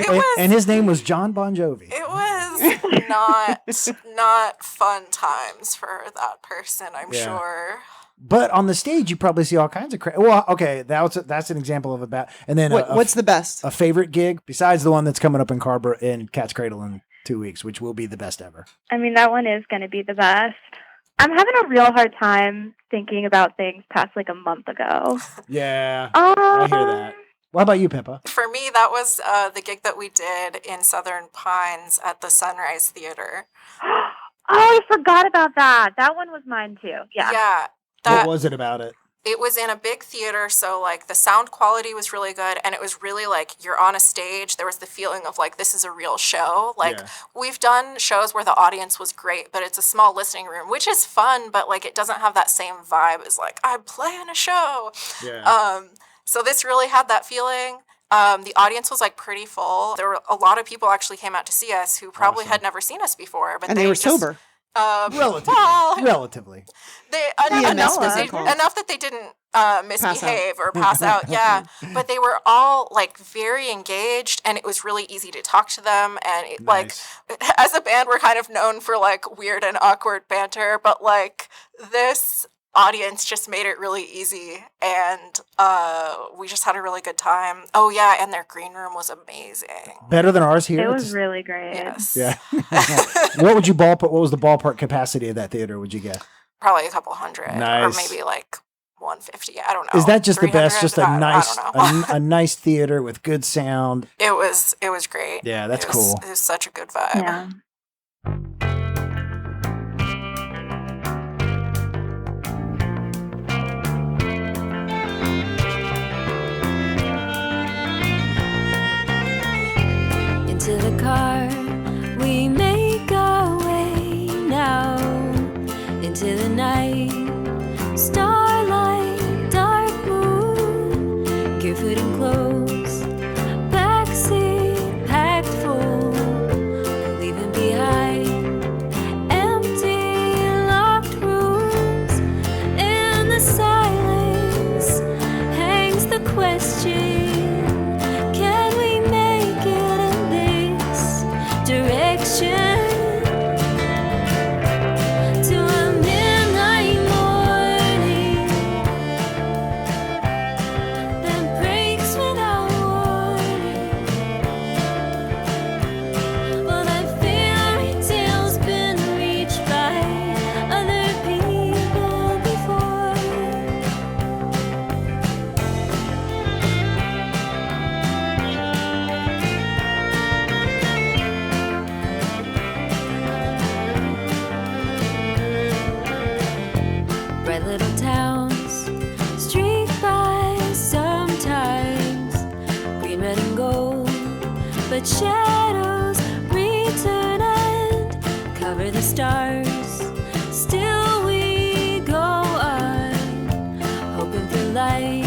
Speaker 1: was-
Speaker 4: and his name was John Bon Jovi.
Speaker 1: It was not fun times for that person, I'm
Speaker 4: Yeah.
Speaker 1: sure.
Speaker 4: But on the stage, you probably see all kinds of well, okay, that's an example of a bad. And then
Speaker 3: what's the best?
Speaker 4: a favorite gig besides the one that's coming up in Carver in Cat's Cradle in 2 weeks, which will be the best ever.
Speaker 5: I mean, that one is going to be the best. I'm having a real hard time thinking about things past like a month ago.
Speaker 4: Yeah, I hear that. What about you, Pippa?
Speaker 1: For me, that was the gig that we did in Southern Pines at the Sunrise Theater.
Speaker 5: Oh, I forgot about that. That one was mine too. Yeah.
Speaker 1: Yeah,
Speaker 4: What
Speaker 1: that
Speaker 4: was it about it?
Speaker 1: it was in a big theater, so like the sound quality was really good, and it was really like you're on a stage. There was the feeling of like this is a real show. Like
Speaker 4: Yeah.
Speaker 1: we've done shows where the audience was great, but it's a small listening room, which is fun, but like it doesn't have that same vibe as like I'm playing a show.
Speaker 4: Yeah.
Speaker 1: So this really had that feeling. The audience was like pretty full. There were a lot of people actually came out to see us who probably
Speaker 4: Awesome.
Speaker 1: had never seen us before, but
Speaker 3: And they were
Speaker 1: just,
Speaker 3: sober.
Speaker 4: Relatively.
Speaker 1: well,
Speaker 4: Relatively.
Speaker 1: they
Speaker 3: Yeah,
Speaker 1: enough,
Speaker 3: Noah.
Speaker 1: enough that they didn't misbehave or
Speaker 3: out.
Speaker 1: pass out. Yeah, but they were all like very engaged, and it was really easy to talk to them. And it,
Speaker 4: Nice.
Speaker 1: like, as a band, we're kind of known for like weird and awkward banter, but like this audience just made it really easy, and we just had a really good time. Oh yeah, and their green room was amazing.
Speaker 4: Better than ours here.
Speaker 5: It
Speaker 4: It's-
Speaker 5: was really great.
Speaker 1: Yes.
Speaker 4: Yeah. What would you ballpark? What was the ballpark capacity of that theater? Would you guess?
Speaker 1: Probably a couple hundred,
Speaker 4: Nice.
Speaker 1: or maybe like 150. I don't know.
Speaker 4: Is that just the best?
Speaker 1: 300?
Speaker 4: Just a
Speaker 1: I
Speaker 4: nice,
Speaker 1: don't know.
Speaker 4: a nice theater with good sound.
Speaker 1: It was great.
Speaker 4: Yeah, that's
Speaker 1: It was-
Speaker 4: cool.
Speaker 1: It was such a good vibe.
Speaker 5: Yeah.
Speaker 2: Into the car, we make our way now. Into the night, starlight, dark moon, gearfoot and clothes, backseat packed full, leaving behind empty, locked rooms. In the silence hangs the question. Can we make it in this direction? To a midnight morning that breaks without warning. Well, that fairy tale's been reached by other people before. Bright little towns, streaked by sometimes green, red, and gold, but shadows return and cover the stars. Still we go on, hoping for light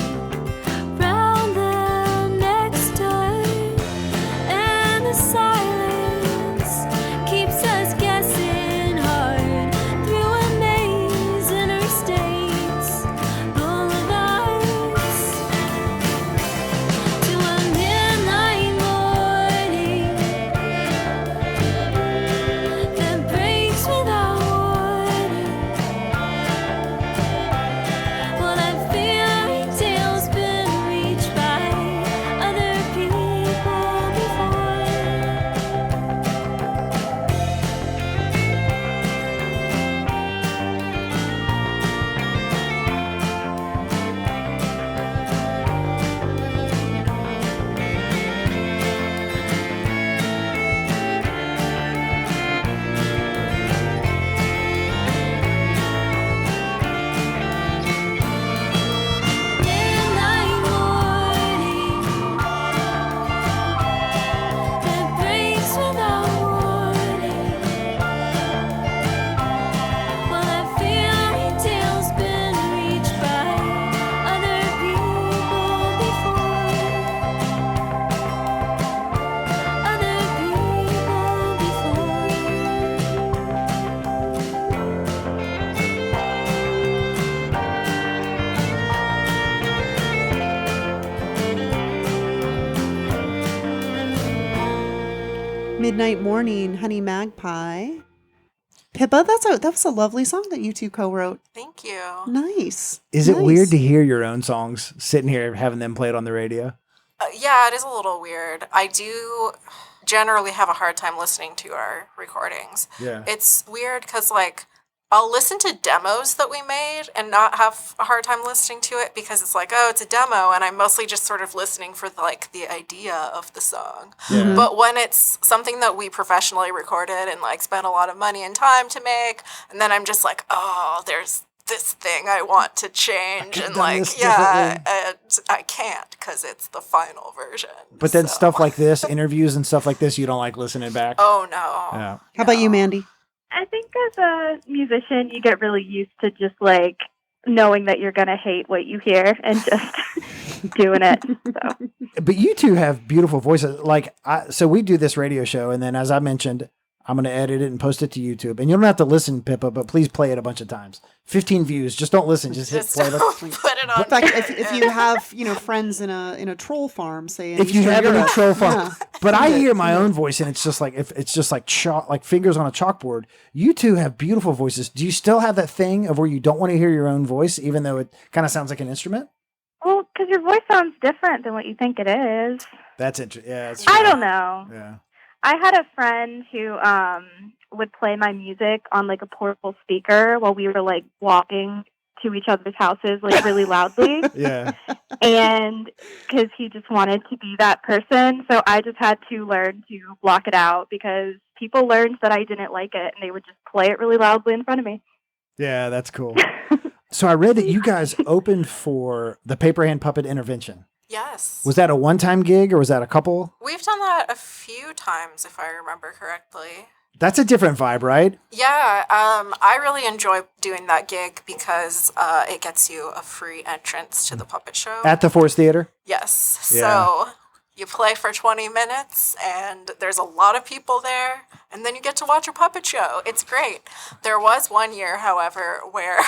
Speaker 2: round the next turn, and the silence keeps us guessing hard through a maze interstates, boulevards, to a midnight morning that breaks without warning. Well, that fairy tale's been reached by other people before. Midnight morning that breaks without warning. Well, that fairy tale's been reached by other people before. Other people
Speaker 3: Midnight Morning, Honey Magpie. Pippa, that was a lovely song that you two co-wrote.
Speaker 1: Thank you.
Speaker 3: Nice.
Speaker 4: Is it
Speaker 3: Nice.
Speaker 4: weird to hear your own songs sitting here having them played on the radio?
Speaker 1: Yeah, it is a little weird. I do generally have a hard time listening to our recordings.
Speaker 4: Yeah.
Speaker 1: It's weird because, like, I'll listen to demos that we made and not have a hard time listening to it because it's like, oh, it's a demo, and I'm mostly just sort of listening for the idea of the song.
Speaker 4: Yeah.
Speaker 1: But when it's something that we professionally recorded and like spent a lot of money and time to make, and then I'm just like, oh, there's this thing I want to change, and like, yeah, and I can't because it's the final version.
Speaker 4: But then
Speaker 1: so.
Speaker 4: stuff like this, interviews and stuff like this, you don't like listening back?
Speaker 1: Oh, no.
Speaker 4: Yeah.
Speaker 3: How about you, Mandy?
Speaker 5: I think as a musician, you get really used to just like knowing that you're going to hate what you hear and just doing it. So.
Speaker 4: But you two have beautiful voices. Like, so we do this radio show, and then as I mentioned, I'm going to edit it and post it to YouTube. And you don't have to listen, Pippa, but please play it a bunch of times. 15 views. Just don't listen. Just hit play.
Speaker 1: Put it on.
Speaker 3: In fact, if you have friends in a troll farm, say
Speaker 4: If you have any troll farm,
Speaker 3: yeah.
Speaker 4: but I hear my own voice, and it's just like chalk, like fingers on a chalkboard. You two have beautiful voices. Do you still have that thing of where you don't want to hear your own voice, even though it kind of sounds like an instrument?
Speaker 5: Well, because your voice sounds different than what you think it is.
Speaker 4: That's interesting. Yeah, that's
Speaker 5: I don't know.
Speaker 4: Yeah.
Speaker 5: I had a friend who would play my music on like a portable speaker while we were like walking to each other's houses like really loudly.
Speaker 4: Yeah.
Speaker 5: And because he just wanted to be that person. So I just had to learn to block it out because people learned that I didn't like it and they would just play it really loudly in front of me.
Speaker 4: Yeah, that's cool. So I read that you guys opened for the Paper Hand Puppet Intervention.
Speaker 1: Yes.
Speaker 4: Was that a one-time gig or was that a couple?
Speaker 1: We've done that a few times, if I remember correctly.
Speaker 4: That's a different vibe, right?
Speaker 1: Yeah, I really enjoy doing that gig because it gets you a free entrance to the puppet show.
Speaker 4: At the Forest Theater?
Speaker 1: Yes.
Speaker 4: Yeah.
Speaker 1: So you play for 20 minutes and there's a lot of people there and then you get to watch a puppet show. It's great. There was one year, however, where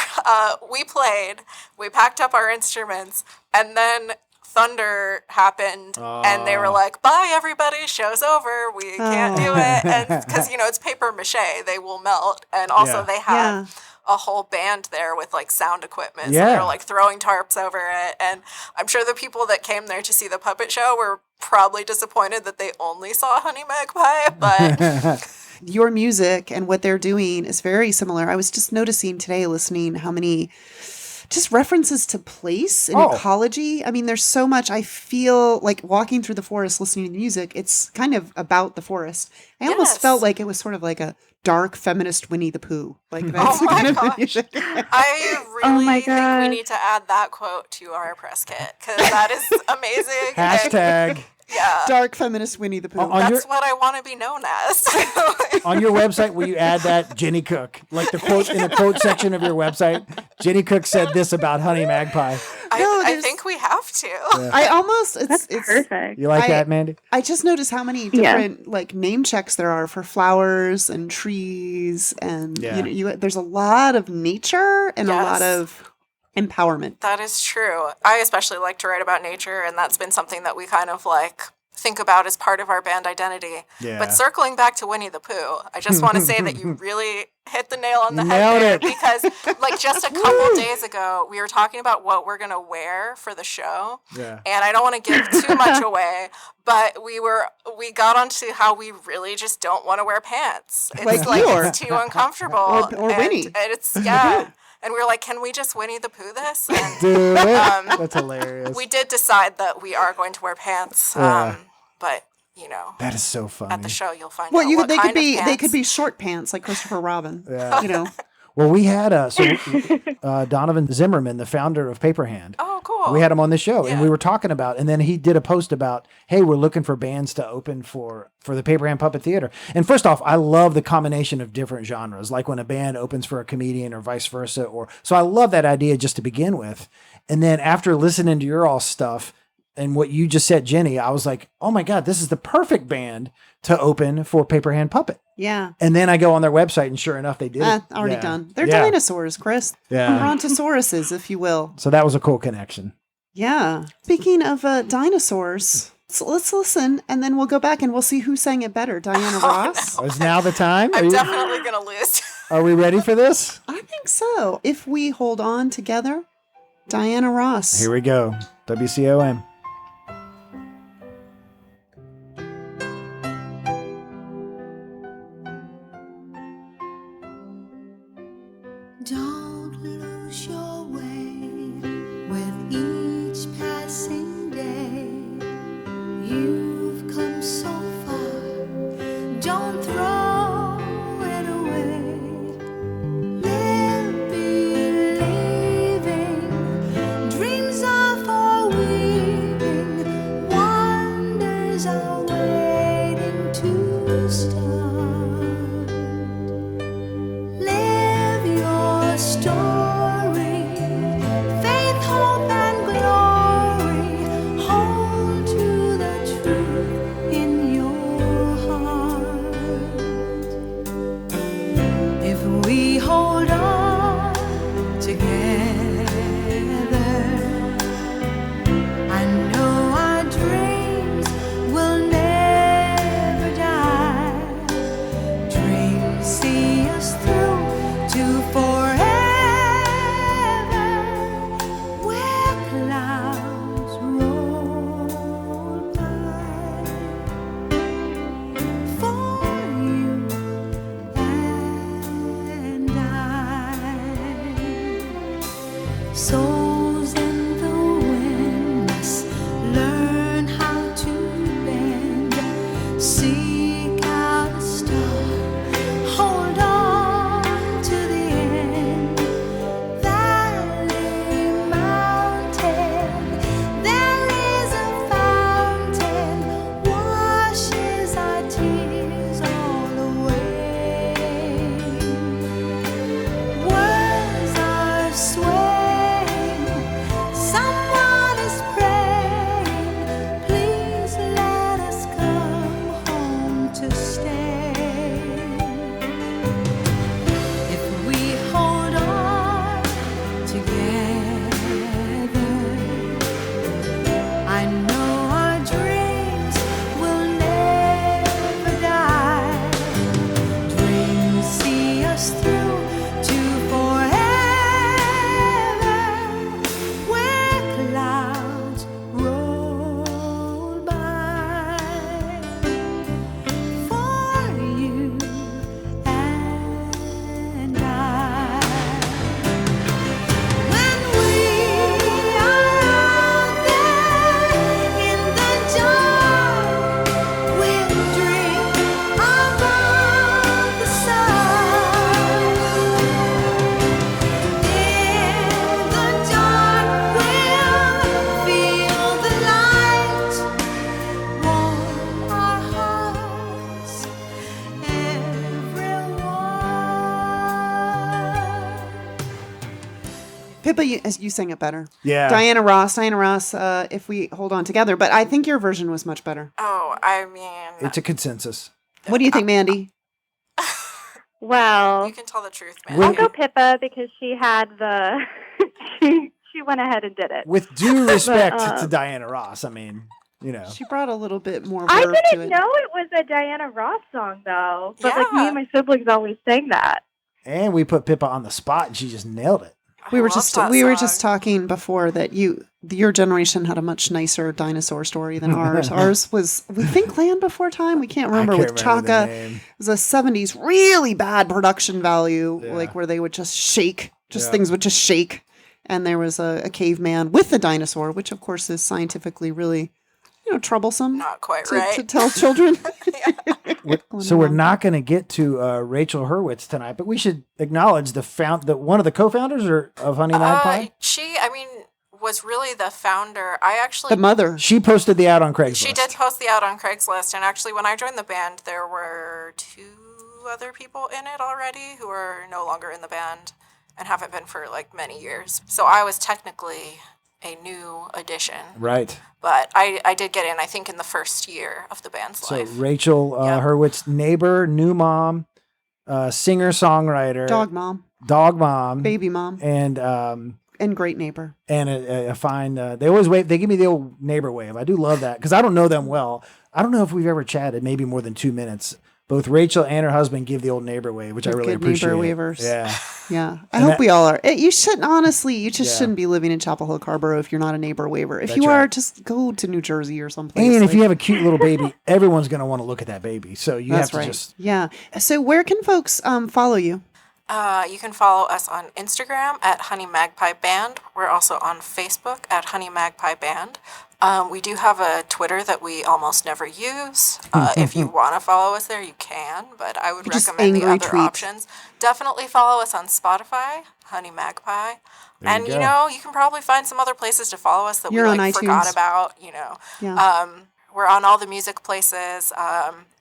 Speaker 1: we played, we packed up our instruments, and then thunder happened and they were like, bye everybody, show's over, we can't do it. And because it's paper mache, they will melt, and also they have a whole band there with like sound equipment, so they're like throwing tarps over it. And I'm sure the people that came there to see the puppet show were probably disappointed that they only saw Honey Magpie, but
Speaker 3: your music and what they're doing is very similar. I was just noticing today, listening, how many just references to place and ecology. I mean, there's so much. I feel like walking through the forest, listening to the music, it's kind of about the forest. I almost felt like it was sort of like a dark feminist Winnie the Pooh. Like that's the kind of music.
Speaker 1: I really think we need to add that quote to our press kit because that is amazing.
Speaker 4: Hashtag.
Speaker 1: Yeah.
Speaker 3: Dark feminist Winnie the Pooh.
Speaker 1: That's what I want to be known as.
Speaker 4: On your website, will you add that Jenny Cook? Like the quote in the quote section of your website, Jenny Cook said this about Honey Magpie.
Speaker 1: I think we have to.
Speaker 4: Yeah.
Speaker 3: I almost,
Speaker 5: it's perfect.
Speaker 4: You like that, Mandy?
Speaker 3: I just noticed how many different like name checks there are for flowers and trees, and there's a lot of nature and a lot of empowerment.
Speaker 1: That is true. I especially like to write about nature, and that's been something that we kind of like think about as part of our band identity.
Speaker 4: Yeah.
Speaker 1: But circling back to Winnie the Pooh, I just want to say that you really hit the nail on the head there, because like just a couple days ago, we were talking about what we're going to wear for the show.
Speaker 4: Yeah.
Speaker 1: And I don't want to give too much away, but we got onto how we really just don't want to wear pants. It's it's too uncomfortable.
Speaker 3: or Winnie.
Speaker 1: And it's, yeah. And we were like, can we just Winnie the Pooh this? And,
Speaker 4: Dude, that's hilarious.
Speaker 1: We did decide that we are going to wear pants. But,
Speaker 4: that is so funny.
Speaker 1: at the show you'll find out what
Speaker 3: they
Speaker 1: kind
Speaker 3: could be
Speaker 1: of pants.
Speaker 3: they could be short pants like Christopher Robin.
Speaker 4: Yeah. Well, we had Donovan Zimmerman, the founder of Paper Hand.
Speaker 1: Oh, cool.
Speaker 4: We had him on the show, and we were talking about, and then he did a post about, hey, we're looking for bands to open for the Paper Hand Puppet Theater. And first off, I love the combination of different genres, like when a band opens for a comedian or vice versa. So I love that idea just to begin with. And then after listening to your all stuff and what you just said, Jenny, I was like, oh my God, this is the perfect band to open for Paper Hand Puppet.
Speaker 3: Yeah.
Speaker 4: And then I go on their website, and sure enough, they did it.
Speaker 3: Already done. They're dinosaurs, Chris.
Speaker 4: Yeah.
Speaker 3: Brontosauruses, if you will.
Speaker 4: So that was a cool connection.
Speaker 3: Yeah. Speaking of dinosaurs, so let's listen, and then we'll go back and we'll see who sang it better. Diana Ross?
Speaker 4: No. Is now the time?
Speaker 1: I'm definitely going to lose.
Speaker 4: Are we ready for this?
Speaker 3: I think so. If we hold on together, Diana Ross.
Speaker 4: Here we go. WCOM.
Speaker 3: Pippa, you sang it better.
Speaker 4: Yeah.
Speaker 3: Diana Ross, If We Hold On Together. But I think your version was much better.
Speaker 1: Oh, I mean,
Speaker 4: It's a consensus.
Speaker 3: What do you think, Mandy?
Speaker 5: Well,
Speaker 1: you can tell the truth, man.
Speaker 5: I'll go Pippa because she had the she went ahead and did it.
Speaker 4: With due respect
Speaker 5: But,
Speaker 4: to Diana Ross, I mean, you know.
Speaker 3: She brought a little bit more
Speaker 5: I
Speaker 3: verve to
Speaker 5: didn't
Speaker 3: it.
Speaker 5: know it was a Diana Ross song though. But like me
Speaker 1: Yeah.
Speaker 5: and my siblings always sang that.
Speaker 4: And we put Pippa on the spot, and she just nailed it.
Speaker 3: We were
Speaker 1: I
Speaker 3: just
Speaker 1: love that
Speaker 3: we were
Speaker 1: song.
Speaker 3: just talking before that your generation had a much nicer dinosaur story than ours. Ours was, we think, Land Before Time. We can't remember,
Speaker 4: I can't
Speaker 3: with
Speaker 4: remember the
Speaker 3: Chaka.
Speaker 4: name.
Speaker 3: It was a 70s really bad production value,
Speaker 4: Yeah.
Speaker 3: like where they would just shake,
Speaker 4: Yeah.
Speaker 3: things would just shake. And there was a caveman with a dinosaur, which of course is scientifically really, troublesome
Speaker 1: Not quite
Speaker 3: to
Speaker 1: right.
Speaker 3: tell children.
Speaker 4: So we're not going to get to Rachel Hurwitz tonight, but we should acknowledge one of the co-founders of Honey Magpie.
Speaker 1: She, I mean, was really the founder. I actually
Speaker 3: The mother.
Speaker 4: She posted the ad on Craigslist.
Speaker 1: She did post the ad on Craigslist, and actually, when I joined the band, there were 2 other people in it already who are no longer in the band and haven't been for like many years. So I was technically a new addition,
Speaker 4: Right.
Speaker 1: but I did get in, I think, in the first year of the band's
Speaker 4: So
Speaker 1: life.
Speaker 4: Rachel
Speaker 1: Yeah.
Speaker 4: Hurwitz, neighbor, new mom, singer-songwriter,
Speaker 3: Dog mom, baby mom,
Speaker 4: and
Speaker 3: great neighbor.
Speaker 4: and a fine. They always wave. They give me the old neighbor wave. I do love that because I don't know them well. I don't know if we've ever chatted. Maybe more than 2 minutes. Both Rachel and her husband give the old neighbor wave, which I
Speaker 3: Good
Speaker 4: really
Speaker 3: neighbor
Speaker 4: appreciate.
Speaker 3: wavers.
Speaker 4: Yeah.
Speaker 3: Yeah, I
Speaker 4: And
Speaker 3: hope
Speaker 4: that-
Speaker 3: we all are. You shouldn't, honestly, you just
Speaker 4: Yeah.
Speaker 3: shouldn't be living in Chapel Hill, Carborough if you're not a neighbor waiver. If
Speaker 4: That's
Speaker 3: you are,
Speaker 4: right.
Speaker 3: just go to New Jersey or someplace.
Speaker 4: And if you have a cute little baby, everyone's going to want to look at that baby. So you
Speaker 3: that's
Speaker 4: have to
Speaker 3: right.
Speaker 4: just.
Speaker 3: Yeah. So where can folks follow you?
Speaker 1: You can follow us on Instagram at Honey Magpie Band. We're also on Facebook at Honey Magpie Band. We do have a Twitter that we almost never use. If you want to follow us there, you can, but I would
Speaker 3: Just
Speaker 1: recommend the
Speaker 3: angry
Speaker 1: other
Speaker 3: tweets.
Speaker 1: options. Definitely follow us on Spotify, Honey Magpie.
Speaker 4: There you
Speaker 1: And,
Speaker 4: go.
Speaker 1: you can probably find some other places to follow us that
Speaker 3: You're
Speaker 1: we
Speaker 3: on
Speaker 1: forgot
Speaker 3: iTunes.
Speaker 1: about,
Speaker 3: Yeah.
Speaker 1: We're on all the music places.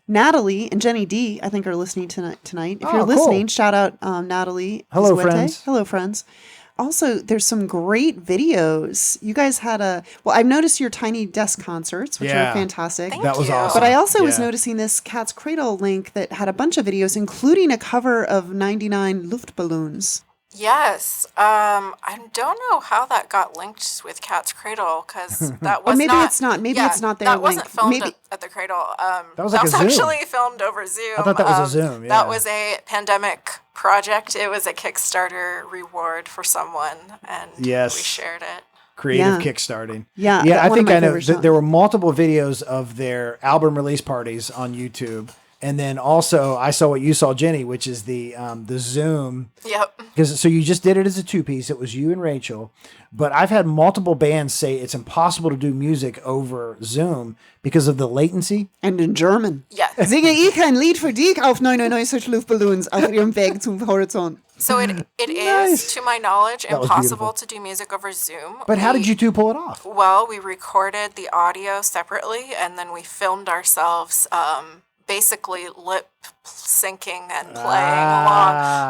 Speaker 3: Natalie and Jenny D, I think, are listening tonight. If
Speaker 4: Oh,
Speaker 3: you're
Speaker 4: cool.
Speaker 3: listening, shout out Natalie.
Speaker 4: Hello,
Speaker 3: Izuete.
Speaker 4: friends.
Speaker 3: Hello, friends. Also, there's some great videos. You guys had I've noticed your Tiny Desk concerts, which
Speaker 4: Yeah.
Speaker 3: are fantastic.
Speaker 1: Thank
Speaker 4: That was
Speaker 1: you.
Speaker 4: awesome.
Speaker 3: But I also was
Speaker 4: Yeah.
Speaker 3: noticing this Cat's Cradle link that had a bunch of videos, including a cover of 99 Luftballons.
Speaker 1: Yes. I don't know how that got linked with Cat's Cradle because that was
Speaker 3: maybe
Speaker 1: not.
Speaker 3: it's not. Maybe
Speaker 1: yeah,
Speaker 3: it's not their
Speaker 1: that wasn't
Speaker 3: link.
Speaker 1: filmed
Speaker 3: Maybe-
Speaker 1: at the Cradle.
Speaker 4: That was like a Zoom.
Speaker 1: actually filmed over Zoom.
Speaker 4: I thought that was a Zoom, yeah.
Speaker 1: That was a pandemic project. It was a Kickstarter reward for someone, and
Speaker 4: Yes.
Speaker 1: we shared it.
Speaker 4: Creative
Speaker 3: Yeah.
Speaker 4: kickstarting.
Speaker 3: Yeah,
Speaker 4: Yeah, I
Speaker 3: one of
Speaker 4: think
Speaker 3: my
Speaker 4: I know.
Speaker 3: favorite songs.
Speaker 4: There were multiple videos of their album release parties on YouTube. And then also I saw what you saw, Jenny, which is the Zoom.
Speaker 1: Yep.
Speaker 4: Because so you just did it as a 2-piece. It was you and Rachel. But I've had multiple bands say it's impossible to do music over Zoom because of the latency.
Speaker 3: And in German.
Speaker 1: Yes.
Speaker 3: Singe ich ein Lied für dich auf 99 Luftballons auf ihrem Weg zum Horizont.
Speaker 1: So it is,
Speaker 4: Nice.
Speaker 1: to my knowledge,
Speaker 4: That was
Speaker 1: impossible
Speaker 4: beautiful.
Speaker 1: to do music over Zoom.
Speaker 4: But how did you two pull it off?
Speaker 1: Well, we recorded the audio separately, and then we filmed ourselves basically lip syncing and playing along.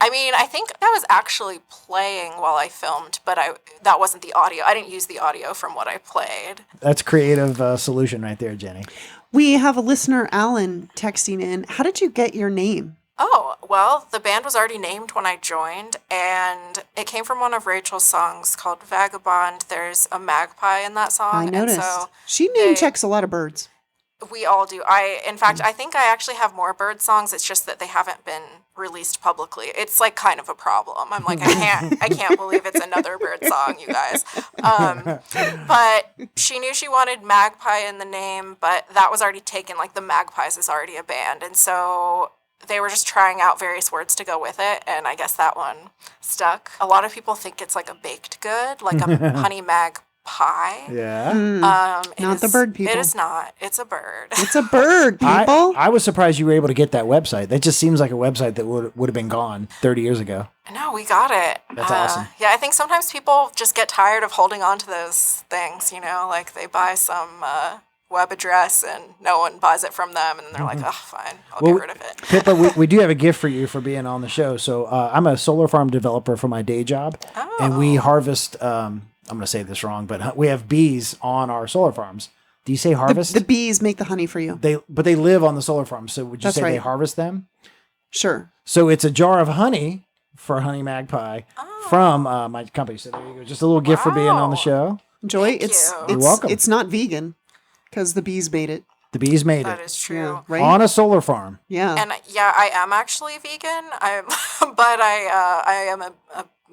Speaker 1: I mean, I think I was actually playing while I filmed, but that wasn't the audio. I didn't use the audio from what I played.
Speaker 4: That's creative solution right there, Jenny.
Speaker 3: We have a listener, Alan, texting in. How did you get your name?
Speaker 1: Oh, well, the band was already named when I joined, and it came from one of Rachel's songs called Vagabond. There's a magpie in that song.
Speaker 3: I noticed.
Speaker 1: And so
Speaker 3: She name checks a lot of birds.
Speaker 1: we all do. In fact, I think I actually have more bird songs. It's just that they haven't been released publicly. It's like kind of a problem. I'm like, I can't believe it's another bird song, you guys. But she knew she wanted Magpie in the name, but that was already taken. Like the Magpies is already a band, and so they were just trying out various words to go with it, and I guess that one stuck. A lot of people think it's like a baked good, like a honey mag pie.
Speaker 4: Yeah.
Speaker 1: It
Speaker 3: Not the bird people.
Speaker 1: It is not. It's a bird.
Speaker 3: It's a bird, people.
Speaker 4: I was surprised you were able to get that website. That just seems like a website that would have been gone 30 years ago.
Speaker 1: No, we got it.
Speaker 4: That's awesome.
Speaker 1: Yeah, I think sometimes people just get tired of holding on to those things, like they buy some web address and no one buys it from them, and then they're like, oh, fine, I'll
Speaker 4: Well,
Speaker 1: get rid of it.
Speaker 4: Pippa, we do have a gift for you for being on the show. So I'm a solar farm developer for my day job, and we harvest. I'm going to say this wrong, but we have bees on our solar farms. Do you say harvest?
Speaker 3: The bees make the honey for you.
Speaker 4: But they live on the solar farm. So would you
Speaker 3: That's
Speaker 4: say they
Speaker 3: right.
Speaker 4: harvest them?
Speaker 3: Sure.
Speaker 4: So it's a jar of honey for Honey Magpie from my company. So there you go. Just a little gift for being on the
Speaker 1: Wow.
Speaker 4: show.
Speaker 3: Joy,
Speaker 1: Thank
Speaker 3: it's
Speaker 1: you.
Speaker 4: You're welcome.
Speaker 3: It's not vegan because the bees made it.
Speaker 4: The bees made
Speaker 1: That
Speaker 4: it
Speaker 1: is true.
Speaker 3: Yeah, right?
Speaker 4: on a solar farm.
Speaker 3: Yeah.
Speaker 1: And yeah, I am actually vegan. But I am a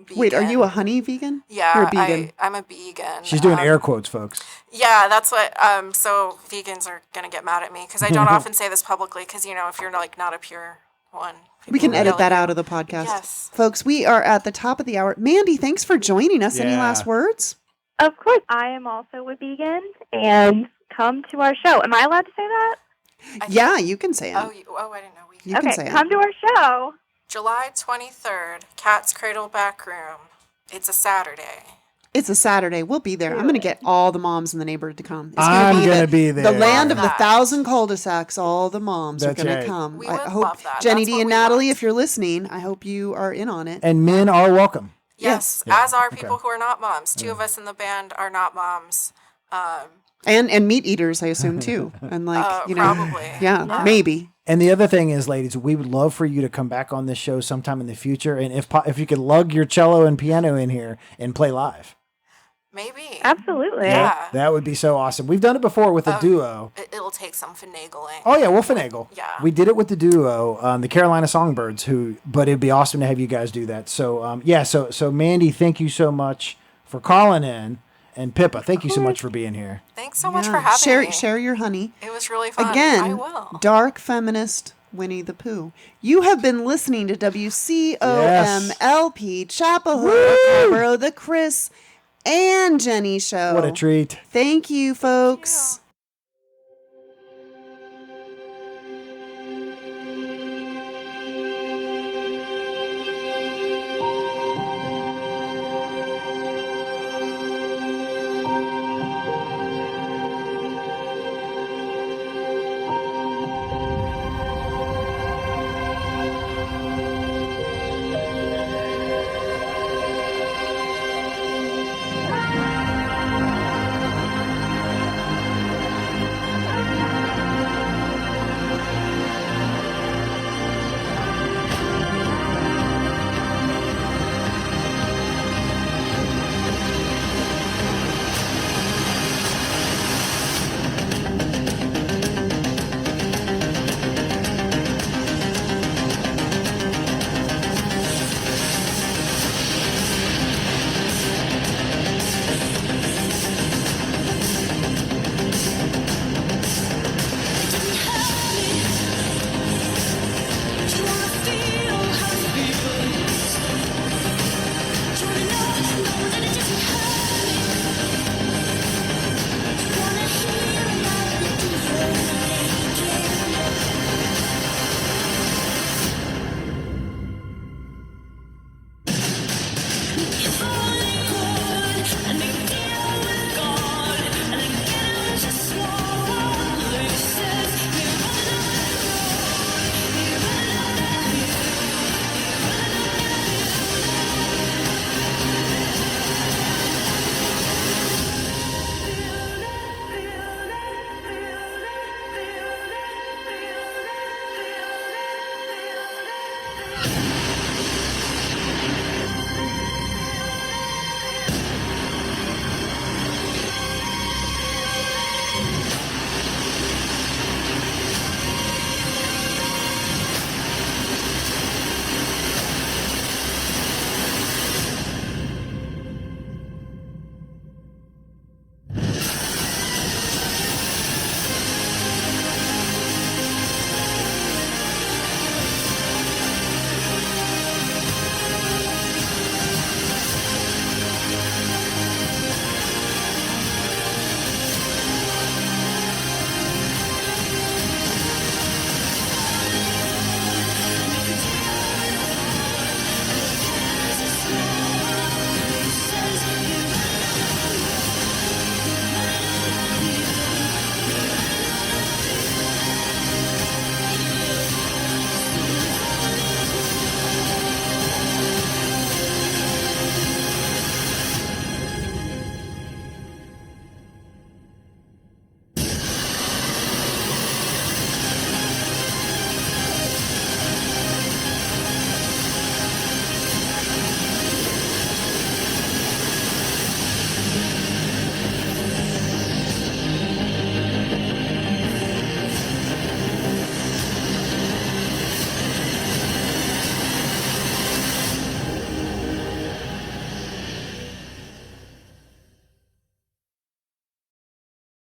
Speaker 1: vegan.
Speaker 3: Wait, are you a honey vegan?
Speaker 1: Yeah,
Speaker 3: You're a vegan.
Speaker 1: I'm a vegan.
Speaker 4: She's doing air quotes, folks.
Speaker 1: Yeah, that's what. So vegans are gonna get mad at me because I don't often say this publicly. Because if you're like not a pure one,
Speaker 3: We can
Speaker 1: people
Speaker 3: edit
Speaker 1: yell
Speaker 3: that
Speaker 1: at you.
Speaker 3: out of the podcast.
Speaker 1: Yes.
Speaker 3: Folks, we are at the top of the hour. Mandy, thanks for joining us. Any
Speaker 4: Yeah.
Speaker 3: last words?
Speaker 5: Of course, I am also a vegan, and come to our show. Am I allowed to say that?
Speaker 3: Yeah, you can say it.
Speaker 1: Oh, I didn't know we.
Speaker 3: You can
Speaker 5: Okay,
Speaker 3: say
Speaker 5: come
Speaker 3: it.
Speaker 5: to our show.
Speaker 1: July 23rd, Cat's Cradle Back Room. It's a Saturday.
Speaker 3: It's a Saturday. We'll be there. I'm going to get all the moms in the neighborhood to come. It's
Speaker 4: I'm
Speaker 3: gonna
Speaker 4: gonna be
Speaker 3: the
Speaker 4: there.
Speaker 3: land of the
Speaker 1: That.
Speaker 3: 1,000 cul-de-sacs. All the moms
Speaker 4: That's
Speaker 3: are going
Speaker 4: right.
Speaker 3: to come.
Speaker 1: We
Speaker 3: I
Speaker 1: would
Speaker 3: hope
Speaker 1: love that.
Speaker 3: Jenny
Speaker 1: That's
Speaker 3: D
Speaker 1: what
Speaker 3: and
Speaker 1: we
Speaker 3: Natalie,
Speaker 1: want.
Speaker 3: if you're listening, I hope you are in on it.
Speaker 4: And men are welcome.
Speaker 1: Yes,
Speaker 4: Yeah.
Speaker 1: as are
Speaker 4: Okay.
Speaker 1: people who are not moms. Two of us in the band are not moms.
Speaker 3: And meat eaters, I assume too. And
Speaker 1: Probably.
Speaker 3: yeah, maybe.
Speaker 4: And the other thing is, ladies, we would love for you to come back on this show sometime in the future, and if you could lug your cello and piano in here and play live.
Speaker 1: Maybe.
Speaker 5: Absolutely.
Speaker 1: Yeah.
Speaker 4: That would be so awesome. We've done it before with a duo.
Speaker 1: It'll take some finagling.
Speaker 4: Oh yeah, we'll finagle.
Speaker 1: Yeah.
Speaker 4: We did it with the duo, the Carolina Songbirds. But it'd be awesome to have you guys do that. So so Mandy, thank you so much for calling in, and Pippa, thank you so much for being here.
Speaker 1: Thanks so much
Speaker 3: Yeah.
Speaker 1: for having me.
Speaker 3: Share your honey.
Speaker 1: It was really fun. I
Speaker 3: Again,
Speaker 1: will.
Speaker 3: dark feminist Winnie the Pooh. You have been listening to WCOMLP Chapel Hill, Scarborough, the Chris and Jenny Show.
Speaker 4: What a treat.
Speaker 3: Thank you, folks.